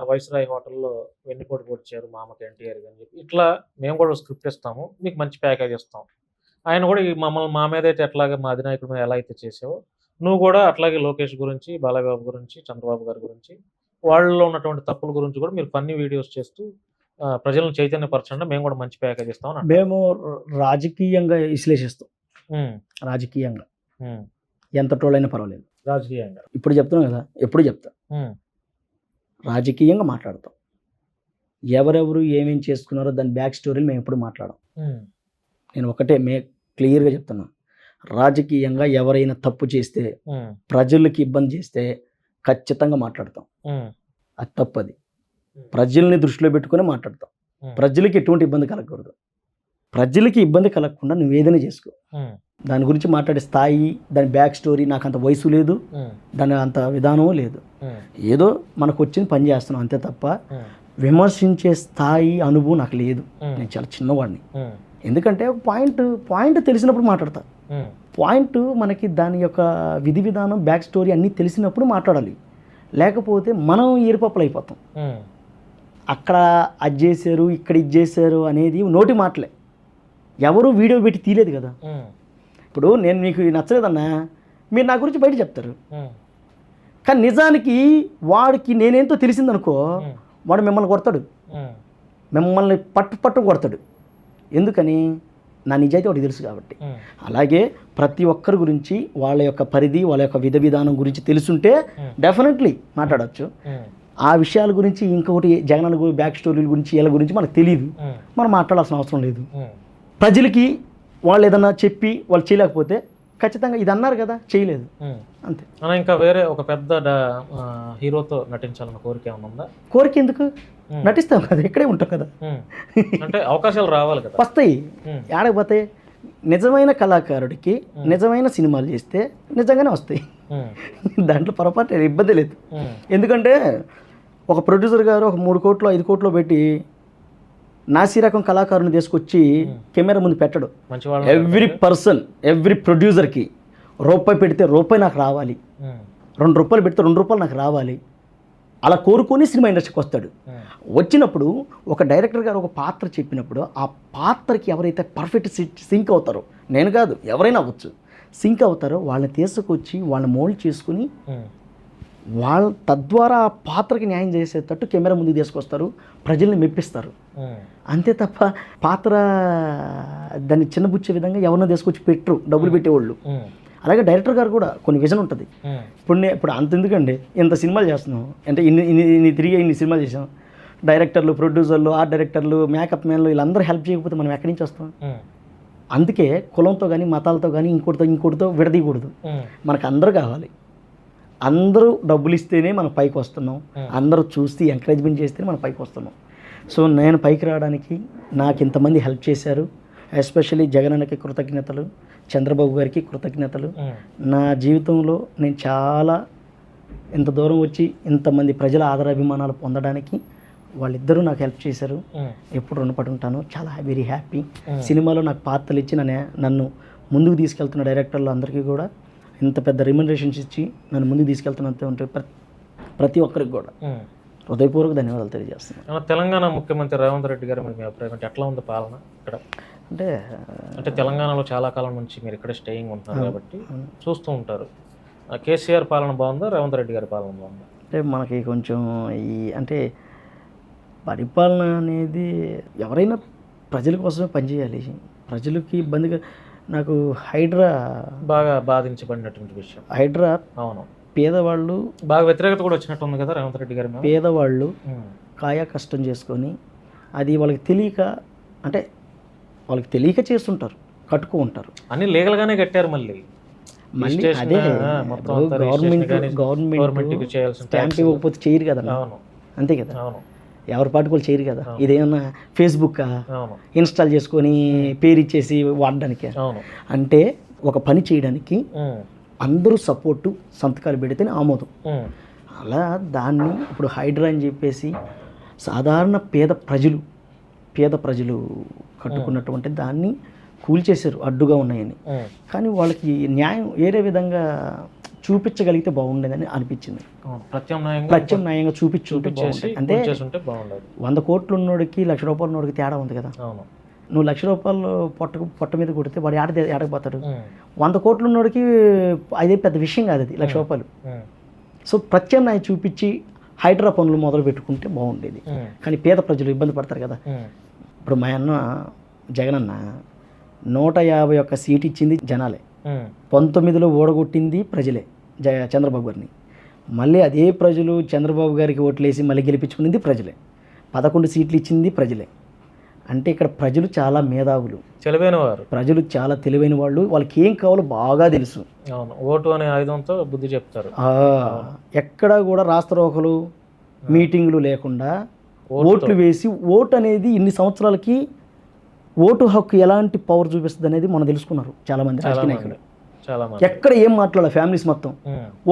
వైస్రాయ్ హోటల్లో వెన్నుపోటు పొడిచారు మామకి ఎన్టీఆర్ అని చెప్పి ఇట్లా మేము కూడా స్క్రిప్ట్ ఇస్తాము, మీకు మంచి ప్యాకేజ్ ఇస్తాం. ఆయన కూడా మమ్మల్ని మా మీద అయితే ఎట్లాగా మా అధినాయకుడి మీద ఎలా అయితే చేసావో నువ్వు కూడా అట్లాగే లోకేష్ గురించి, బాలబాబు గురించి, చంద్రబాబు గారి గురించి, వాళ్ళలో ఉన్నటువంటి తప్పుల గురించి కూడా మీరు ఫన్నీ వీడియోస్ చేస్తూ ప్రజలను చైతన్యపరచండి, మేము కూడా మంచి ప్యాకేజ్ ఇస్తాం. మేము రాజకీయంగా విశ్లేషిస్తాం. రాజకీయంగా ఎంత ట్రోల్ పర్వాలేదు. రాజకీయంగా ఇప్పుడు చెప్తున్నాం కదా, ఎప్పుడు చెప్తా రాజకీయంగా మాట్లాడతాం. ఎవరెవరు ఏమేం చేసుకున్నారో దాని బ్యాక్ స్టోరీలు మేము ఎప్పుడు మాట్లాడాం. నేను ఒకటే క్లియర్గా చెప్తున్నా, రాజకీయంగా ఎవరైనా తప్పు చేస్తే, ప్రజలకి ఇబ్బంది చేస్తే ఖచ్చితంగా మాట్లాడతాం. అది తప్పది. ప్రజల్ని దృష్టిలో పెట్టుకుని మాట్లాడతాం. ప్రజలకి ఎటువంటి ఇబ్బంది కలగకూడదు. ప్రజలకి ఇబ్బంది కలగకుండా నువ్వు ఏదైనా చేసుకో. దాని గురించి మాట్లాడే స్థాయి, దాని బ్యాక్ స్టోరీ నాకు అంత వయసు లేదు, దాని అంత విధానం లేదు. ఏదో మనకు వచ్చింది పని చేస్తున్నాం అంతే తప్ప విమర్శించే స్థాయి అనుభవం నాకు లేదు. నేను చాలా చిన్నవాడిని. ఎందుకంటే పాయింట్ తెలిసినప్పుడు మాట్లాడతా. పాయింట్ మనకి దాని యొక్క విధి విధానం బ్యాక్ స్టోరీ అన్నీ తెలిసినప్పుడు మాట్లాడాలి. లేకపోతే మనం ఏరుపప్పులు అయిపోతాం. అక్కడ అది చేశారు, ఇక్కడ ఇది చేశారు అనేది నోటి మాటలే. ఎవరు వీడియో పెట్టి తీయలేదు కదా. ఇప్పుడు నేను మీకు నచ్చలేదన్నా మీరు నా గురించి బయట చెప్తారు, కానీ నిజానికి వాడికి నేనేంతో తెలిసిందనుకో వాడు మిమ్మల్ని కొడతాడు, మిమ్మల్ని పట్టు కొడతాడు. ఎందుకని? నా నిజాయితీ వాడికి తెలుసు కాబట్టి. అలాగే ప్రతి ఒక్కరి గురించి వాళ్ళ యొక్క పరిధి, వాళ్ళ యొక్క విధానం గురించి తెలుసుంటే డెఫినెట్లీ మాట్లాడచ్చు. ఆ విషయాల గురించి ఇంకొకటి జగన్ బ్యాక్ స్టోరీల గురించి వీళ్ళ గురించి మనకు తెలియదు, మనం మాట్లాడాల్సిన అవసరం లేదు. ప్రజలకి వాళ్ళు ఏదన్నా చెప్పి వాళ్ళు చేయలేకపోతే ఖచ్చితంగా ఇది అన్నారు కదా చేయలేదు అంతే. ఇంకా వేరే ఒక పెద్ద హీరోతో నటించాలన్న కోరిక ఏమైనా ఉందా? కోరిక ఎందుకు? నటిస్తాం కదా, ఇక్కడే ఉంటాం కదా. అంటే అవకాశాలు రావాలి కదా. వస్తాయి, ఆడకపోతాయి. నిజమైన కళాకారుడికి నిజమైన సినిమాలు చేస్తే నిజంగానే వస్తాయి. దాంట్లో పొరపాటు ఇబ్బంది లేదు. ఎందుకంటే ఒక ప్రొడ్యూసర్ గారు ఒక 3 కోట్లు 5 కోట్లు పెట్టి నాసి రకం కళాకారుని తీసుకొచ్చి కెమెరా ముందు పెట్టడు. ఎవ్రీ ప్రొడ్యూసర్కి రూపాయి పెడితే రూపాయి నాకు రావాలి, 2 రూపాయలు పెడితే 2 రూపాయలు నాకు రావాలి, అలా కోరుకొని సినిమా ఇండస్ట్రీకి వస్తాడు. వచ్చినప్పుడు ఒక డైరెక్టర్ గారు ఒక పాత్ర చెప్పినప్పుడు ఆ పాత్రకి ఎవరైతే పర్ఫెక్ట్ సింక్ అవుతారో, నేను కాదు ఎవరైనా అవ్వచ్చు, సింక్ అవుతారో వాళ్ళని తీసుకొచ్చి వాళ్ళని మోల్డ్ చేసుకుని వాళ్ళ తద్వారా ఆ పాత్రకి న్యాయం చేసేటట్టు కెమెరా ముందుకు తీసుకొస్తారు, ప్రజల్ని మెప్పిస్తారు. అంతే తప్ప పాత్ర దాన్ని చిన్నబుచ్చే విధంగా ఎవరినో తీసుకొచ్చి పెట్టరు డబ్బులు పెట్టేవాళ్ళు. అలాగే డైరెక్టర్ గారు కూడా కొన్ని విజన్ ఉంటుంది. ఇప్పుడు అంత ఎందుకండి ఇంత సినిమాలు చేస్తున్నాం అంటే ఇన్ని తిరిగి ఇన్ని సినిమాలు చేసాం. డైరెక్టర్లు, ప్రొడ్యూసర్లు, ఆర్ట్ డైరెక్టర్లు, మేకప్ మ్యాన్లు వీళ్ళందరూ హెల్ప్ చేయకపోతే మనం ఎక్కడి నుంచి వస్తాం? అందుకే కులంతో కానీ మతాలతో కానీ ఇంకోటితో విడదీయకూడదు. మనకు అందరూ కావాలి. అందరూ డబ్బులు ఇస్తేనే మనం పైకి వస్తున్నాం, అందరూ చూసి ఎంకరేజ్మెంట్ చేస్తేనే మనం పైకి వస్తున్నాం. సో నేను పైకి రావడానికి నాకు ఇంతమంది హెల్ప్ చేశారు. ఎస్పెషల్లీ జగన్ అన్నకి కృతజ్ఞతలు, చంద్రబాబు గారికి కృతజ్ఞతలు. నా జీవితంలో నేను చాలా ఇంత దూరం వచ్చి ఇంతమంది ప్రజల ఆదరాభిమానాలు పొందడానికి వాళ్ళిద్దరూ నాకు హెల్ప్ చేశారు. ఎప్పుడు రుణపడి ఉంటాను. చాలా వెరీ హ్యాపీ. సినిమాలో నాకు పాత్రలు ఇచ్చి నన్ను ముందుకు తీసుకెళ్తున్న డైరెక్టర్లు అందరికీ కూడా ఇంత పెద్ద రిమ్యునరేషన్స్ ఇచ్చి నన్ను ముందుకు తీసుకెళ్తున్నట్టు ఉంటే ప్రతి ఒక్కరికి కూడా హృదయపూర్వక ధన్యవాదాలు తెలియజేస్తున్నాను. తెలంగాణ ముఖ్యమంత్రి రేవంత్ రెడ్డి గారు మీ అభిప్రాయం అంటే ఎట్లా ఉంది పాలన ఇక్కడ? అంటే తెలంగాణలో చాలా కాలం నుంచి మీరు ఇక్కడ స్టేయింగ్ ఉంటున్నారు కాబట్టి చూస్తూ ఉంటారు. కేసీఆర్ పాలన బాగుందా, రేవంత్ రెడ్డి గారి పాలన బాగుందా? అంటే మనకి కొంచెం అంటే పరిపాలన అనేది ఎవరైనా ప్రజల కోసమే పనిచేయాలి. ప్రజలకి ఇబ్బందిగా నాకు హైడ్రా బాగా బాధించబడినటువంటి విషయం. హైడ్రా అవును, పేదవాళ్ళు బాగా వ్యతిరేకత కూడా వచ్చినట్టు ఉంది కదా రేవంత్ రెడ్డి గారి మీద. పేదవాళ్ళు కాయా కష్టం చేసుకొని అది వాళ్ళకి తెలియక చేస్తుంటారు, కట్టుకో ఉంటారు. అన్ని లీగల్గానే కట్టారు. మళ్ళీ అదే గవర్నమెంట్ స్టాంప్ ఇవ్వకపోతే చేయరు కదా. అంతే కదా. ఎవరి పాటుకోలు చేయరు కదా. ఇదేమన్నా ఫేస్బుక్ అవును ఇన్స్టాల్ చేసుకొని పేరు ఇచ్చేసి వాడడానికి. అవును అంటే ఒక పని చేయడానికి ఉమ్, అందరూ సపోర్టు సంతకాలు పెడితేనే ఆమోదం. ఉమ్, అలా దాన్ని ఇప్పుడు హైడ్రా అని చెప్పేసి సాధారణ పేద ప్రజలు కట్టుకున్నటువంటి దాన్ని కూల్చేశారు అడ్డుగా ఉన్నాయని. ఉమ్, కానీ వాళ్ళకి న్యాయం వేరే విధంగా చూపించగలిగితే బాగుండేదని అనిపించింది. అవును. ప్రత్యామ్నాయంగా చూపించుంటే బాగుంటుంది. అంటే చేస్తుంటే బాగుండదు. 100 కోట్లు ఉన్నోడికి 1,00,000 రూపాయలు ఉన్నోడికి తేడా ఉంది కదా. అవును నువ్వు 1,00,000 రూపాయలు పొట్ట మీద కొడితే వాడు ఆడకపోతాడు. ఉమ్, 100 కోట్లు ఉన్నోడికి అదే పెద్ద విషయం కాదు అది 1,00,000 రూపాయలు. ఉమ్, సో ప్రత్యామ్నాయం చూపించి హైడ్రా పనులు మొదలు పెట్టుకుంటే బాగుండేది. ఉమ్, కానీ పేద ప్రజలు ఇబ్బంది పడతారు కదా. ఉమ్, ఇప్పుడు మా అన్న జగనన్న 151 సీట్ ఇచ్చింది జనాలే, ఉమ్, 19లో ఓడగొట్టింది ప్రజలే చంద్రబాబు గారిని. మళ్ళీ అదే ప్రజలు చంద్రబాబు గారికి ఓట్లేసి మళ్ళీ గెలిపించుకునేది ప్రజలే. 11 సీట్లు ఇచ్చింది ప్రజలే. అంటే ఇక్కడ ప్రజలు చాలా మేధావులు, తెలివైన వారు. ప్రజలు చాలా తెలివైన వాళ్ళు, వాళ్ళకి ఏం కావాలో బాగా తెలుసు. అవును, ఓటు అనే ఆయుధంతో బుద్ధి చెప్తారు. ఎక్కడా కూడా రాస్తారోకలు మీటింగులు లేకుండా ఓట్లు వేసి ఓటు అనేది ఇన్ని సంవత్సరాలకి ఓటు హక్కు ఎలాంటి పవర్ చూపిస్తుంది అనేది మనం తెలుసుకున్నారు చాలామంది రాజకీయ నాయకులు. చాలా మంది ఎక్కడ ఏం మాట్లాడాలి ఫ్యామిలీస్ మొత్తం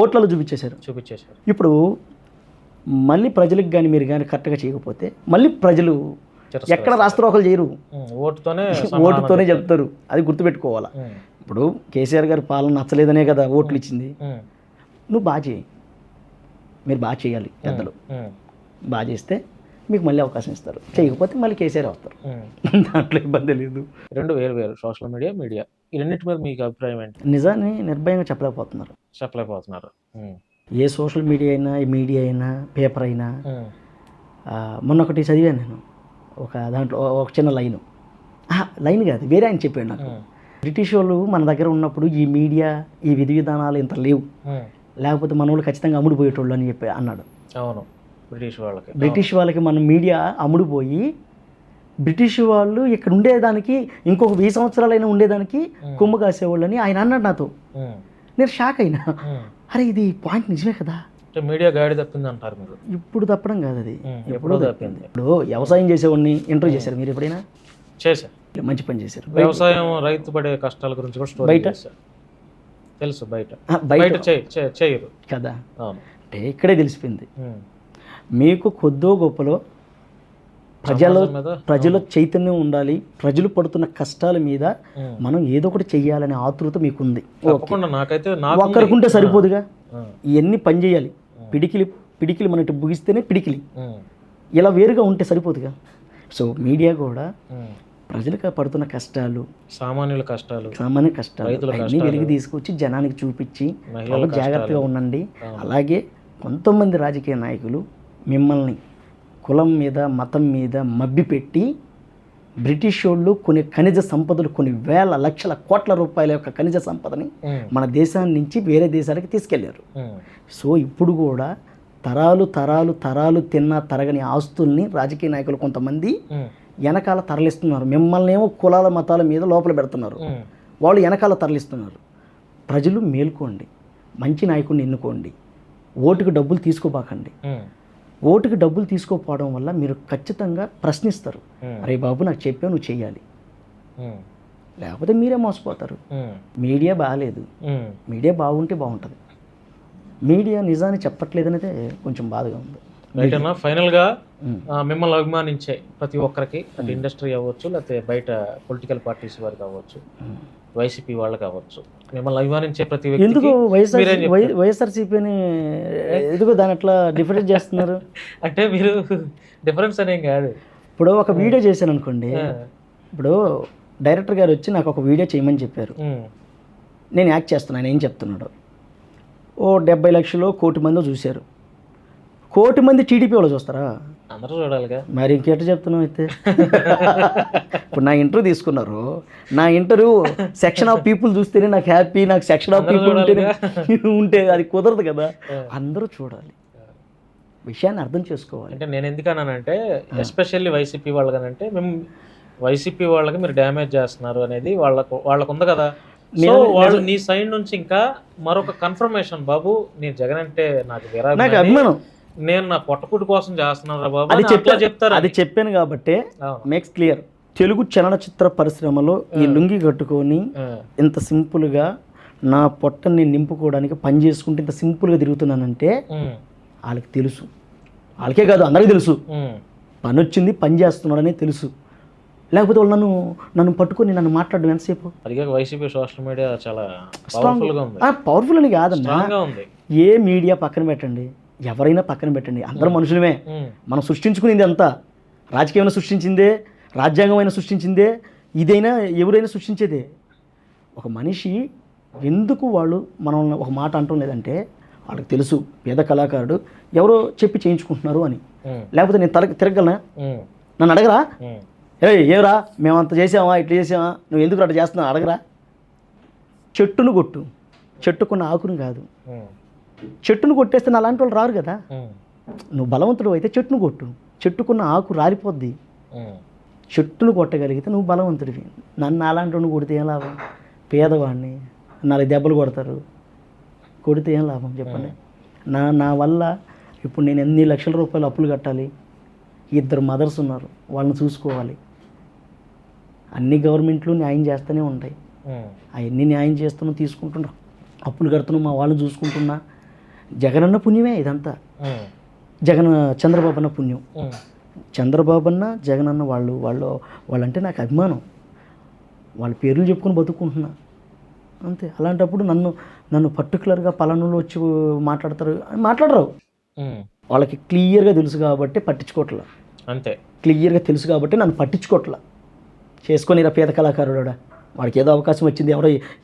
ఓట్లలో చూపించేశారు. ఇప్పుడు మళ్ళీ ప్రజలకు కానీ మీరు కానీ కరెక్ట్గా చేయకపోతే మళ్ళీ ప్రజలు ఎక్కడ రాస్తారోకలు చేయరు, ఓటుతోనే చెప్తారు. అది గుర్తుపెట్టుకోవాలా. ఇప్పుడు కేసీఆర్ గారి పాలన నచ్చలేదనే కదా ఓట్లు ఇచ్చింది. నువ్వు బాగా చేయి, మీరు బాగా చేయాలి, పెద్దలు బాగా చేస్తే మీకు మళ్ళీ అవకాశం ఇస్తారు. చేయకపోతే మళ్ళీ కేసీఆర్ వస్తారు, దాంట్లో ఇబ్బంది లేదు. రెండు వేరు సోషల్ మీడియా ఈ రెండింటి మీద మీకు అభిప్రాయం ఏంటి? నిజాన్ని నిర్భయంగా చెప్పలేకపోతున్నారు. ఏ సోషల్ మీడియా అయినా, ఈ మీడియా అయినా, పేపర్ అయినా. మొన్న ఒకటి చదివాను నేను, ఒక దాంట్లో ఒక చిన్న లైన్ కాదు, వేరే ఆయన చెప్పాడు నాకు. బ్రిటిష్ వాళ్ళు మన దగ్గర ఉన్నప్పుడు ఈ మీడియా, ఈ విధి విధానాలు ఇంత లేవు, లేకపోతే మన వాళ్ళు ఖచ్చితంగా అమ్ముడుపోయేటోళ్ళు అని చెప్పి అన్నాడు. అవును, బ్రిటిష్ వాళ్ళకి మన మీడియా అమ్ముడుపోయి బ్రిటిష్ వాళ్ళు ఇక్కడ ఉండేదానికి ఇంకొక 1000 సంవత్సరాలైనా ఉండేదానికి కొమ్ము కాసేవాళ్ళు అని ఆయన అన్నాడు నాతో. నేను షాక్ అయినా, అరే ఇది పాయింట్ నిజమే కదా. మీడియా గాడి తప్పింది అంటారు మీరు? ఇప్పుడు తప్పడం కాదు, అది ఎప్పుడో తప్పింది. ఇప్పుడు వ్యవసాయం చేసేవాడిని ఇంటర్వ్యూ చేశారు మీరు ఎప్పుడైనా? చేశారు, మంచి పని చేశారు. వ్యవసాయం రైతు పడే కష్టాల గురించి కూడా స్టోరీ తెలుసు. బయట చేయరు కదా. అంటే ఇక్కడే తెలిసిపోయింది. మీకు కొద్దో గొప్పలో ప్రజల చైతన్యం ఉండాలి, ప్రజలు పడుతున్న కష్టాల మీద మనం ఏదో ఒకటి చెయ్యాలనే ఆతృత మీకుంది. ఒక్కరికుంటే సరిపోదుగా, ఇవన్నీ పని చేయాలి. పిడికిలి మన ఇటు బుగిస్తేనే పిడికిలి, ఇలా వేరుగా ఉంటే సరిపోదుగా. సో మీడియా కూడా ప్రజలకు పడుతున్న కష్టాలు, సామాన్య కష్టాలు అన్నీ వెలిగి తీసుకొచ్చి జనానికి చూపించి జాగ్రత్తగా ఉండండి. అలాగే కొంతమంది రాజకీయ నాయకులు మిమ్మల్ని కులం మీద, మతం మీద మభ్యపెట్టి బ్రిటిష్ వాళ్ళు కొన్ని ఖనిజ సంపదలు, కొన్ని వేల లక్షల కోట్ల రూపాయల యొక్క ఖనిజ సంపదని మన దేశాన్ని నుంచి వేరే దేశాలకి తీసుకెళ్లారు. సో ఇప్పుడు కూడా తరాలు తిన్న తరగని ఆస్తుల్ని రాజకీయ నాయకులు కొంతమంది వెనకాల తరలిస్తున్నారు. మిమ్మల్ని ఏమో కులాల మతాల మీద లోపల పెడుతున్నారు, వాళ్ళు వెనకాల తరలిస్తున్నారు. ప్రజలు మేల్కోండి, మంచి నాయకుడిని ఎన్నుకోండి, ఓటుకు డబ్బులు తీసుకోబాకండి. ఓటుకి డబ్బులు తీసుకోకపోవడం వల్ల మీరు ఖచ్చితంగా ప్రశ్నిస్తారు, అరే బాబు నాకు చెప్పావు నువ్వు చెయ్యాలి, లేకపోతే మీరే మోసపోతారు. మీడియా బాగాలేదు, మీడియా బాగుంటే బాగుంటుంది. మీడియా నిజాన్ని చెప్పట్లేదనేదే కొంచెం బాధగా ఉంది. ఫైనల్గా మిమ్మల్ని అభిమానించే ప్రతి ఒక్కరికి, అంటే ఇండస్ట్రీ అవ్వచ్చు, లేకపోతే బయట పొలిటికల్ పార్టీస్ వారు కావచ్చు, వైసీపీ వాళ్ళు కావచ్చు, మిమ్మల్ని అభిమానించే ప్రతి వ్యక్తి ఎందుకు వైఎస్ఆర్సీపీని ఎందుకు దాని అట్లా డిఫరెన్స్ చేస్తున్నారు? అంటే మీరు డిఫరెన్స్ అనేం కాదు. ఇప్పుడు ఒక వీడియో చేశాను అనుకోండి, ఇప్పుడు డైరెక్టర్ గారు వచ్చి నాకు ఒక వీడియో చేయమని చెప్పారు, నేను యాక్ట్ చేస్తున్నాను. ఆయన ఏం చెప్తున్నాడు, ఓ 70 లక్షలు 1 కోటి మంది చూశారు. 1 కోటి మంది టీడీపీ వాళ్ళు చూస్తారా? అందరూ చూడాలిగా. మరి ఇంకెట్లా చెప్తున్నావు అయితే? ఇప్పుడు నా ఇంటర్వ్యూ తీసుకున్నారు, నా ఇంటర్వ్యూ సెక్షన్ ఆఫ్ పీపుల్ చూస్తేనే నాకు హ్యాపీ, నాకు సెక్షన్ ఆఫ్ పీపుల్ ఉంటే అది కుదరదు కదా. అందరూ చూడాలి, విషయాన్ని అర్థం చేసుకోవాలి. అంటే నేను ఎందుకన్నానంటే ఎస్పెషల్లీ వైసీపీ వాళ్ళకనంటే మేము వైసీపీ వాళ్ళకి మీరు డ్యామేజ్ చేస్తున్నారు అనేది వాళ్ళకు ఉంది కదా. సో వాళ్ళు నీ సైడ్ నుంచి ఇంకా మరొక కన్ఫర్మేషన్, బాబు నేను జగన్ అంటే నాకు అభిమానం, నేను నా పొట్టపుటి కోసం చేస్తున్నాను రా బాబు అది అని అట్లా చెప్పాను చెప్తారు. అది చెప్పాను కాబట్టి అవును. Makes clear. తెలుగు చలనచిత్ర పరిశ్రమలో ఈ లుంగి కట్టుకొని ఆ, ఇంత సింపుల్గా నా పొట్టని నింపుకోవడానికి పని చేసుకుంటే ఇంత సింపుల్గా తిరుగుతున్నానంటే ఉమ్, వాళ్ళకి తెలుసు. వాళ్ళకే కాదు అందరికీ తెలుసు ఉమ్, పని వచ్చింది, పని చేస్తున్నాడని తెలుసు. లేకపోతే వాళ్ళు నన్ను పట్టుకొని నన్ను మాట్లాడడం ఎంతసేపు? అదిగా వైసీపీ సోషల్ మీడియా చాలా పవర్ఫుల్ గా ఉంది, పవర్ఫుల్ అని కాదన్నా. స్ట్రాంగ్ గా ఉంది. ఏ మీడియా పక్కన పెట్టండి, ఎవరైనా పక్కన పెట్టండి, అందరూ మనుషులమే. ఉమ్, మనం సృష్టించుకునేది అంతా రాజకీయమైనా సృష్టించిందే, రాజ్యాంగమైనా సృష్టించిందే, ఇదైనా ఎవరైనా సృష్టించేదే. ఒక మనిషి ఎందుకు వాళ్ళు మనం ఒక మాట అంటాం లేదంటే వాళ్ళకి తెలుసు పేద కళాకారుడు ఎవరో చెప్పి చేయించుకుంటున్నారు అని. ఉమ్, లేకపోతే నేను తిరగలనా? ఉమ్, నన్ను అడగరా, ఉమ్, ఏరా మేము అంత చేసామా ఇట్లా చేసామా నువ్వు ఎందుకు అట్లా చేస్తున్నావు అడగరా? చెట్టును కొట్టు, చెట్టుకున్న ఆకును కాదు. ఉమ్, చెట్టును కొట్టేస్తే నా అలాంటి వాళ్ళు రారు కదా. ఉమ్, నువ్వు బలవంతుడు అయితే చెట్టును కొట్టు, చెట్టుకున్న ఆకు రాలిపోద్ది. ఉమ్, చెట్టును కొట్టగలిగితే నువ్వు బలవంతుడివి. నన్ను అలాంటి వాడిని కొడితే ఏం లాభం? పేదవాడిని 4 దెబ్బలు కొడతారు, కొడితే ఏం లాభం చెప్పండి? నా వల్ల ఇప్పుడు నేను ఎన్ని లక్షల రూపాయలు అప్పులు కట్టాలి? 2 మదర్స్ ఉన్నారు, వాళ్ళని చూసుకోవాలి. అన్ని గవర్నమెంట్లు న్యాయం చేస్తూనే ఉంటాయి. ఉమ్, అవన్నీ న్యాయం చేస్తున్నాం, తీసుకుంటున్నాం, అప్పులు కడుతున్నాం, మా వాళ్ళని చూసుకుంటున్నా. జగనన్న పుణ్యమే ఇదంతా. ఉమ్, చంద్రబాబు అన్న పుణ్యం. ఉమ్, చంద్రబాబు అన్న జగనన్న వాళ్ళంటే నాకు అభిమానం. వాళ్ళ పేర్లు చెప్పుకొని బతుకుంటున్నా అంతే. అలాంటప్పుడు నన్ను పర్టికులర్గా పలానాలో వచ్చి మాట్లాడరు. ఉమ్, వాళ్ళకి క్లియర్గా తెలుసు కాబట్టి పట్టించుకోవట్లా. అంతే. క్లియర్గా తెలుసు కాబట్టి నన్ను పట్టించుకోవట్లా. చేసుకొని రా పేద కళాకారుడా, వాడికి ఏదో అవకాశం వచ్చింది,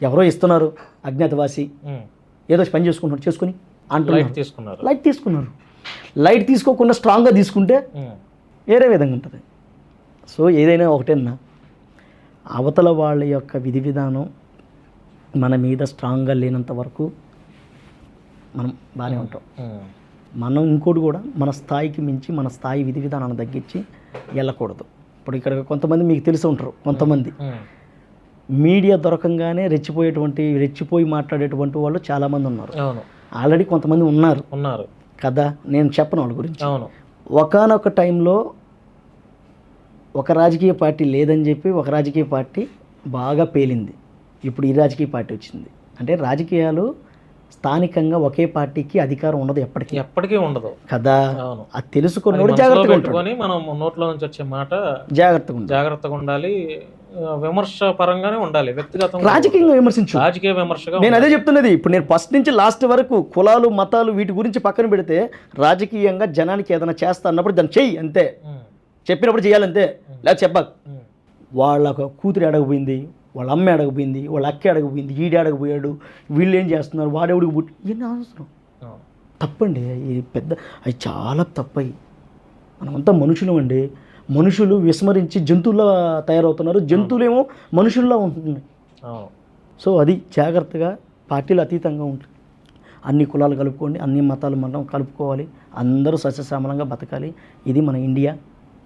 ఎవరో ఇస్తున్నారు, అజ్ఞాతవాసి ఉమ్, ఏదో పని చేసుకుంటున్నారు, చేసుకొని అంటున్నారు. లైట్ తీసుకున్నారు. లైట్ తీసుకోకుండా స్ట్రాంగ్గా తీసుకుంటే ఉమ్, వేరే విధంగా ఉంటుంది. సో ఏదైనా ఒకటేనా, అవతల వాళ్ళ యొక్క విధి విధానం మన మీద స్ట్రాంగ్గా లేనంత వరకు మనం బాగానే ఉంటాం. ఉమ్, మనం ఇంకోటి కూడా మన స్థాయికి మించి మన స్థాయి విధి విధానాన్ని తగ్గించి వెళ్ళకూడదు. ఇప్పుడు ఇక్కడ కొంతమంది మీకు తెలిసి ఉంటారు, కొంతమంది ఉమ్, మీడియా దొరకంగానే రెచ్చిపోయి మాట్లాడేటువంటి వాళ్ళు చాలామంది ఉన్నారు. అవును, ఆల్రెడీ కొంతమంది ఉన్నారు కదా, నేను చెప్పను వాళ్ళ గురించి. అవును. ఒకానొక టైంలో ఒక రాజకీయ పార్టీ లేదని చెప్పి ఒక రాజకీయ పార్టీ బాగా పేలింది. ఇప్పుడు ఈ రాజకీయ పార్టీ వచ్చింది. అంటే రాజకీయాలు స్థానికంగా ఒకే పార్టీకి అధికారం ఉండదు, ఎప్పటికీ ఉండదు కదా. అవును. అది తెలుసుకున్నప్పుడు జాగ్రత్తగా పెట్టుకొని మనం నోట్లో నుంచి వచ్చే మాట జాగ్రత్తగా ఉండాలి. విమర్శ పరంగానే ఉండాలి, వ్యక్తిగతంగా రాజకీయంగా విమర్శించు, రాజకీయ విమర్శగా. నేను అదే చెప్తున్నది. ఇప్పుడు నేను ఫస్ట్ నుంచి లాస్ట్ వరకు కులాలు మతాలు వీటి గురించి పక్కన పెడితే రాజకీయంగా జనానికి ఏదైనా చేస్తా అన్నప్పుడు దాన్ని చెయ్యి అంతే, చెప్పినప్పుడు చేయాలంతే. లేదా చెప్పాక వాళ్ళ కూతురు ఎడగపోయింది, వాళ్ళ అమ్మ ఎడగపోయింది, వాళ్ళ అక్క ఎడగపోయింది, ఈడు ఎడగపోయాడు, వీళ్ళు ఏం చేస్తున్నారు, వాడెవడికి పుట్టి, ఇవన్నీ అవసరం తప్పండి. ఇది అది చాలా తప్పయి. మనమంతా మనుషులం అండి. మనుషులు విస్మరించి జంతువుల్లో తయారవుతున్నారు, జంతువులేమో మనుషుల్లో ఉంటున్నాయి. సో అది జాగ్రత్తగా పార్టీలు అతీతంగా ఉంటుంది. అన్ని కులాలు కలుపుకోండి, అన్ని మతాలు మనం కలుపుకోవాలి, అందరూ సస్యశ్యామలంగా బతకాలి. ఇది మన ఇండియా.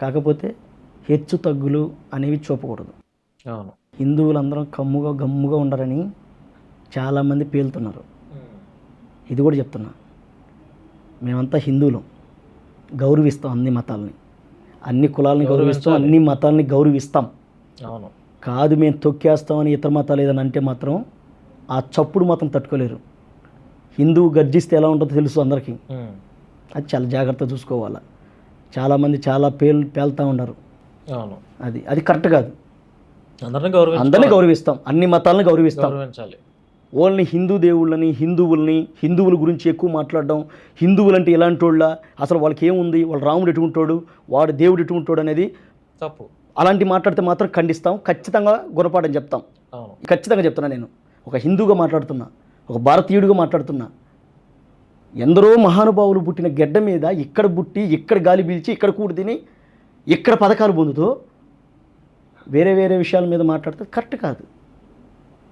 కాకపోతే హెచ్చు తగ్గులు అనేవి చూపకూడదు. హిందువులందరం గమ్ముగా ఉండరని చాలామంది పేలుతున్నారు. ఇది కూడా చెప్తున్నా, మేమంతా హిందువులం, గౌరవిస్తాం అన్ని మతాలని, అన్ని కులాలని గౌరవిస్తాం, అన్ని మతాలని గౌరవిస్తాం. కాదు మేము తొక్కేస్తామని ఇతర మతాలు ఏదని అంటే మాత్రం ఆ చప్పుడు మాత్రం తట్టుకోలేరు. హిందువు గర్జిస్తే ఎలా ఉంటుందో తెలుసు అందరికీ. అది చాలా జాగ్రత్తగా చూసుకోవాలి. చాలామంది చాలా పేలుతూ ఉన్నారు. అది కరెక్ట్ కాదు. అందరినీ గౌరవిస్తాం, అన్ని మతాలని గౌరవిస్తాం. ఓన్లీ హిందూ దేవుళ్ళని, హిందువుల గురించి ఎక్కువ మాట్లాడడం, హిందువులంటే ఎలాంటి వాళ్ళ, అసలు వాళ్ళకి ఏముంది, వాళ్ళ రాముడు ఎటువంటాడు, వాడు దేవుడు ఎటువంటాడు అనేది తప్పు. అలాంటి మాట్లాడితే మాత్రం ఖండిస్తాం, ఖచ్చితంగా గుణపాఠం చెప్తాం. ఖచ్చితంగా చెప్తున్నా. నేను ఒక హిందూగా మాట్లాడుతున్నా, ఒక భారతీయుడిగా మాట్లాడుతున్నా. ఎందరో మహానుభావులు పుట్టిన గెడ్డ మీద ఇక్కడ పుట్టి, ఇక్కడ గాలి పీల్చి, ఇక్కడ కూడి తిని, ఇక్కడ పథకాలు పొందుతూ వేరే విషయాల మీద మాట్లాడితే కరెక్ట్ కాదు.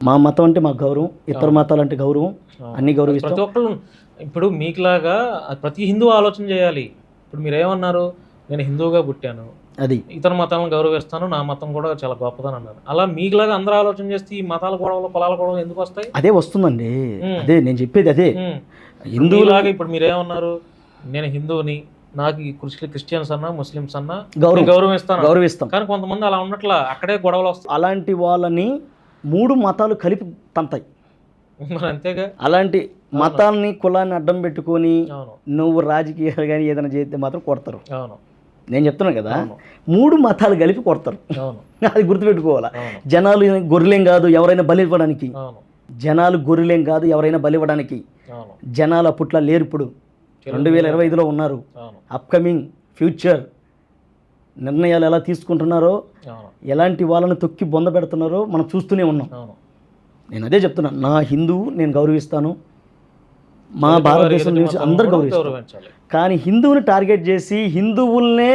మా మతం అంటే మాకు గౌరవం, ఇతర మతాలు అంటే గౌరవం, అన్ని గౌరవిస్తాం. ప్రతి ఒక్కరు ఇప్పుడు మీకులాగా ప్రతి హిందూ ఆలోచన చేయాలి. ఇప్పుడు మీరు ఏమన్నారు, నేను హిందువుగా పుట్టాను, అది ఇతర మతాలను గౌరవిస్తాను, నా మతం కూడా చాలా గొప్పదని అన్నారు. అలా మీకులాగా అందరూ ఆలోచన చేస్తే ఈ మతాల గొడవలు, కులాల గొడవలు ఎందుకు వస్తాయి? అదే వస్తుందండి. అదే నేను చెప్పేది. అదే హిందువులాగా ఇప్పుడు మీరేమన్నారు, నేను హిందువుని, నాకు ఈ క్రిస్టియన్స్ అన్నా ముస్లిమ్స్ అన్నా గౌరవిస్తాం. కానీ కొంతమంది అలా ఉన్నట్ల అక్కడే గొడవలు వస్తాయి. అలాంటి వాళ్ళని 3 మతాలు కలిపి తంతాయి. మరి అంతేగా. అలాంటి మతాన్ని కులాన్ని అడ్డం పెట్టుకొని అవును నువ్వు రాజకీయాలు కానీ ఏదైనా చేస్తే మాత్రం కొడతారు. అవును నేను చెప్తున్నాను కదా, 3 మతాలు కలిపి కొడతారు. అవును అది గుర్తుపెట్టుకోవాలా. అవును జనాలు గొర్రెలేం కాదు ఎవరైనా బలి ఇవ్వడానికి. అవును జనాలు గొర్రెలేం కాదు ఎవరైనా బలి ఇవ్వడానికి. అవును జనాలు అప్పట్లో లేరు, ఇప్పుడు 2025లో ఉన్నారు. అవును అప్కమింగ్ ఫ్యూచర్ నిర్ణయాలు ఎలా తీసుకుంటున్నారో, అవును ఎలాంటి వాళ్ళని తొక్కి బొంద పెడుతున్నారో మనం చూస్తూనే ఉన్నాం. అవును. నేను అదే చెప్తున్నా, నా హిందువు నేను గౌరవిస్తాను, మా భారతదేశం నుంచి అందరు గౌరవించాలి. కానీ హిందువుని టార్గెట్ చేసి హిందువుల్నే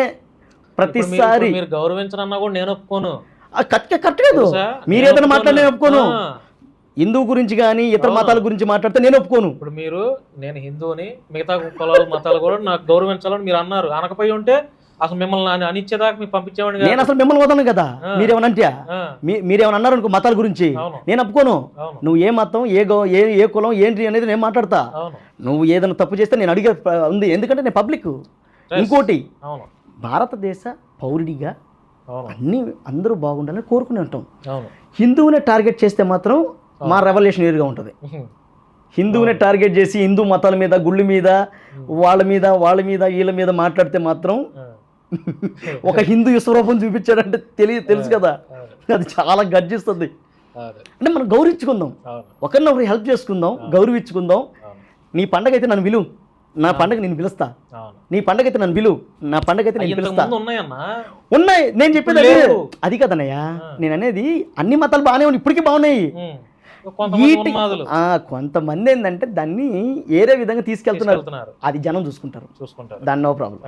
ప్రతిసారి మీరు గౌరవించనన్నా కూడా నేను ఒప్పుకోను. కరెక్ట్ కాదు. మీరు ఏదైనా మాట్లాడి నేను ఒప్పుకోను. హిందువు గురించి కానీ ఇతర మతాల గురించి మాట్లాడితే నేను ఒప్పుకోను. ఇప్పుడు మీరు నేను హిందువుని, మిగతా కులాలు మతాలు కూడా నాకు గౌరవించాలని మీరు అన్నారు. అనకపోయి ఉంటే అసలు మిమ్మల్ని అనిచ్చేదాకా మీకు పంపించేవాడిని. నేను అసలు మిమ్మల్ని వదలను కదా. మీరేమన్నా అంటే మీరేమన్నా అన్నారు అనుకో మతాల గురించి, నేను ఒప్పుకోను. నువ్వు ఏ మతం ఏ కులం ఏంటి అనేది నేను మాట్లాడతా. నువ్వు ఏదైనా తప్పు చేస్తే నేను అడిగే ఉంది, ఎందుకంటే నేను పబ్లిక్. ఇంకోటి, భారతదేశ పౌరుడిగా అందరూ బాగుండాలని కోరుకుని ఉంటాం. హిందువునే టార్గెట్ చేస్తే మాత్రం మా రెవల్యూషన్ ఏరుగా ఉంటుంది. హిందువునే టార్గెట్ చేసి హిందూ మతాల మీద, గుళ్ళ మీద, వాళ్ళ మీద వీళ్ళ మీద మాట్లాడితే మాత్రం ఒక హిందూ విశ్వరూపం చూపించాడంటే తెలుసు కదా, అది చాలా గర్జిస్తుంది. అంటే మనం గౌరవించుకుందాం, ఒకరినొకరు హెల్ప్ చేసుకుందాం, గౌరవించుకుందాం. నీ పండగ అయితే నన్ను పిలువు, నా పండగ నేను పిలుస్తా. నీ పండగ అయితే నన్ను పిలువు, నా పండగ అయితే నేను పిలుస్తా. ఉన్నాయి, నేను చెప్పేది అది కదన్నయ్యా. నేను అనేది అన్ని మతాలు బాగానే ఉన్నాయి, ఇప్పటికీ బాగున్నాయి. కొంతమంది ఏంటంటే దాన్ని ఏరే విధంగా తీసుకెళ్తున్నారు. అది జనం చూసుకుంటారు, దాన్ని నో ప్రాబ్లం.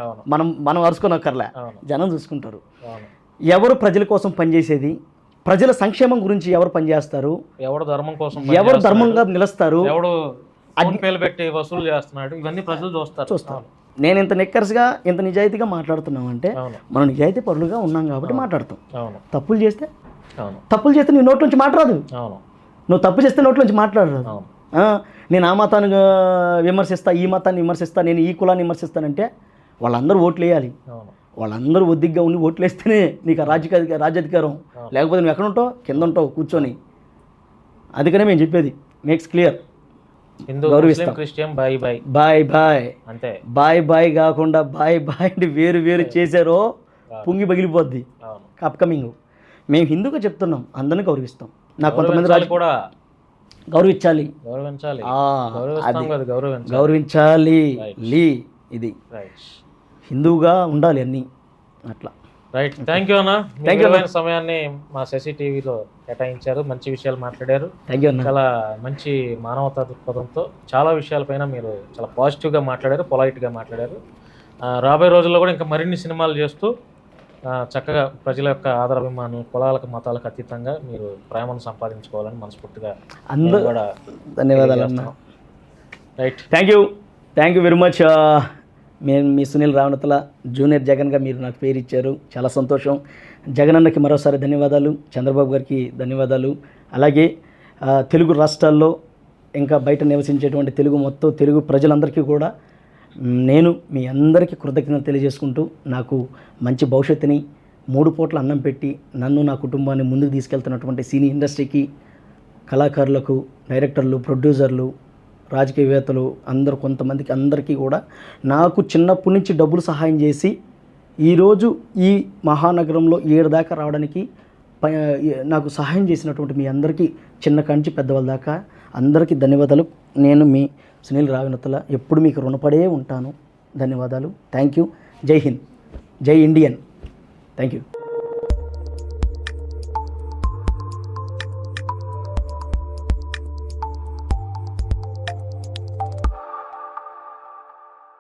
మనం అరుచుకోనక్కర్లే, జనం చూసుకుంటారు. ఎవరు ప్రజల కోసం పనిచేసేది, ప్రజల సంక్షేమం గురించి ఎవరు పనిచేస్తారు, ఎవరు ధర్మం కోసం, ఎవరు ధర్మంగా నిలుస్తారు, పెట్టి వసూలు చేస్తున్నాడు, ఇవన్నీ ప్రజలు చూస్తారు. నేను ఇంత నిక్కర్స్గా ఇంత నిజాయితీగా మాట్లాడుతున్నాం అంటే మనం నిజాయితీ పరులుగా ఉన్నాం కాబట్టి మాట్లాడతాం. తప్పులు చేస్తే నీ నోట్ల నుంచి మాట్లాడదు. నువ్వు తప్పు చేస్తే నోట్ల నుంచి మాట్లాడరాదు. నేను ఆ మతాన్ని విమర్శిస్తా, ఈ మతాన్ని విమర్శిస్తా, నేను ఈ కులాన్ని విమర్శిస్తానంటే వాళ్ళందరూ ఓట్లు వేయాలి. వాళ్ళందరూ ఒద్దిగ్గా ఉండి ఓట్లు వేస్తేనే నీకు రాజ్యాధికారం. లేకపోతే నువ్వు ఎక్కడ ఉంటావు, కింద ఉంటావు కూర్చొని. అందుకనే మేము చెప్పేది మేక్స్ క్లియర్. గౌరవిస్తాం. బాయ్ బాయ్ అంతే. బాయ్ కాకుండా బాయ్ అంటే వేరు చేశారో పుంగి పగిలిపోద్ది. అప్కమింగ్ మేము హిందూగా చెప్తున్నాం, అందరినీ గౌరవిస్తాం. నాకు కొంతమంది రాజు కూడా గౌరవించాలి. ఇది హిందువుగా ఉండాలి అన్నీ అట్లా. రైట్, థ్యాంక్ యూ అన్న. విలువైన సమయాన్ని మా శశి టీవీలో కేటాయించారు, మంచి విషయాలు మాట్లాడారు. చాలా మంచి మానవతా దృక్పథంతో చాలా విషయాలపైన మీరు చాలా పాజిటివ్గా మాట్లాడారు, పొలైట్గా మాట్లాడారు. రాబోయే రోజుల్లో కూడా ఇంకా మరిన్ని సినిమాలు చేస్తూ చక్కగా ప్రజల యొక్క ఆదరాభిమానులు, కులాలకు మతాలకు అతీతంగా మీరు ప్రేమను సంపాదించుకోవాలని మనస్ఫూర్తిగా అందరూ కూడా ధన్యవాదాలు. Right, thank you very much. మేము మీ సునీల్ రావణతల జూనియర్ జగన్గా మీరు నాకు పేరు ఇచ్చారు, చాలా సంతోషం. జగన్ అన్నకి మరోసారి ధన్యవాదాలు, చంద్రబాబు గారికి ధన్యవాదాలు. అలాగే తెలుగు రాష్ట్రాల్లో ఇంకా బయట నివసించేటువంటి తెలుగు ప్రజలందరికీ కూడా నేను మీ అందరికీ కృతజ్ఞతలు తెలియజేసుకుంటూ, నాకు మంచి భవిష్యత్తుని 3 పూట్ల అన్నం పెట్టి నన్ను నా కుటుంబాన్ని ముందుకు తీసుకెళ్తున్నటువంటి సినీ ఇండస్ట్రీకి, కళాకారులకు, డైరెక్టర్లు, ప్రొడ్యూసర్లు, రాజకీయవేత్తలు కొంతమందికి అందరికీ కూడా నాకు చిన్నప్పటి నుంచి డబ్బులు సహాయం చేసి ఈరోజు ఈ మహానగరంలో 7 దాకా రావడానికి నాకు సహాయం చేసినటువంటి మీ అందరికీ, చిన్న కంచి పెద్దవాళ్ళ దాకా అందరికీ ధన్యవాదాలు. నేను మీ సునీల్ రావినతల ఎప్పుడు మీకు రుణపడే ఉంటాను. ధన్యవాదాలు. Thank you. జై హింద్, జై ఇండియన్. Thank you.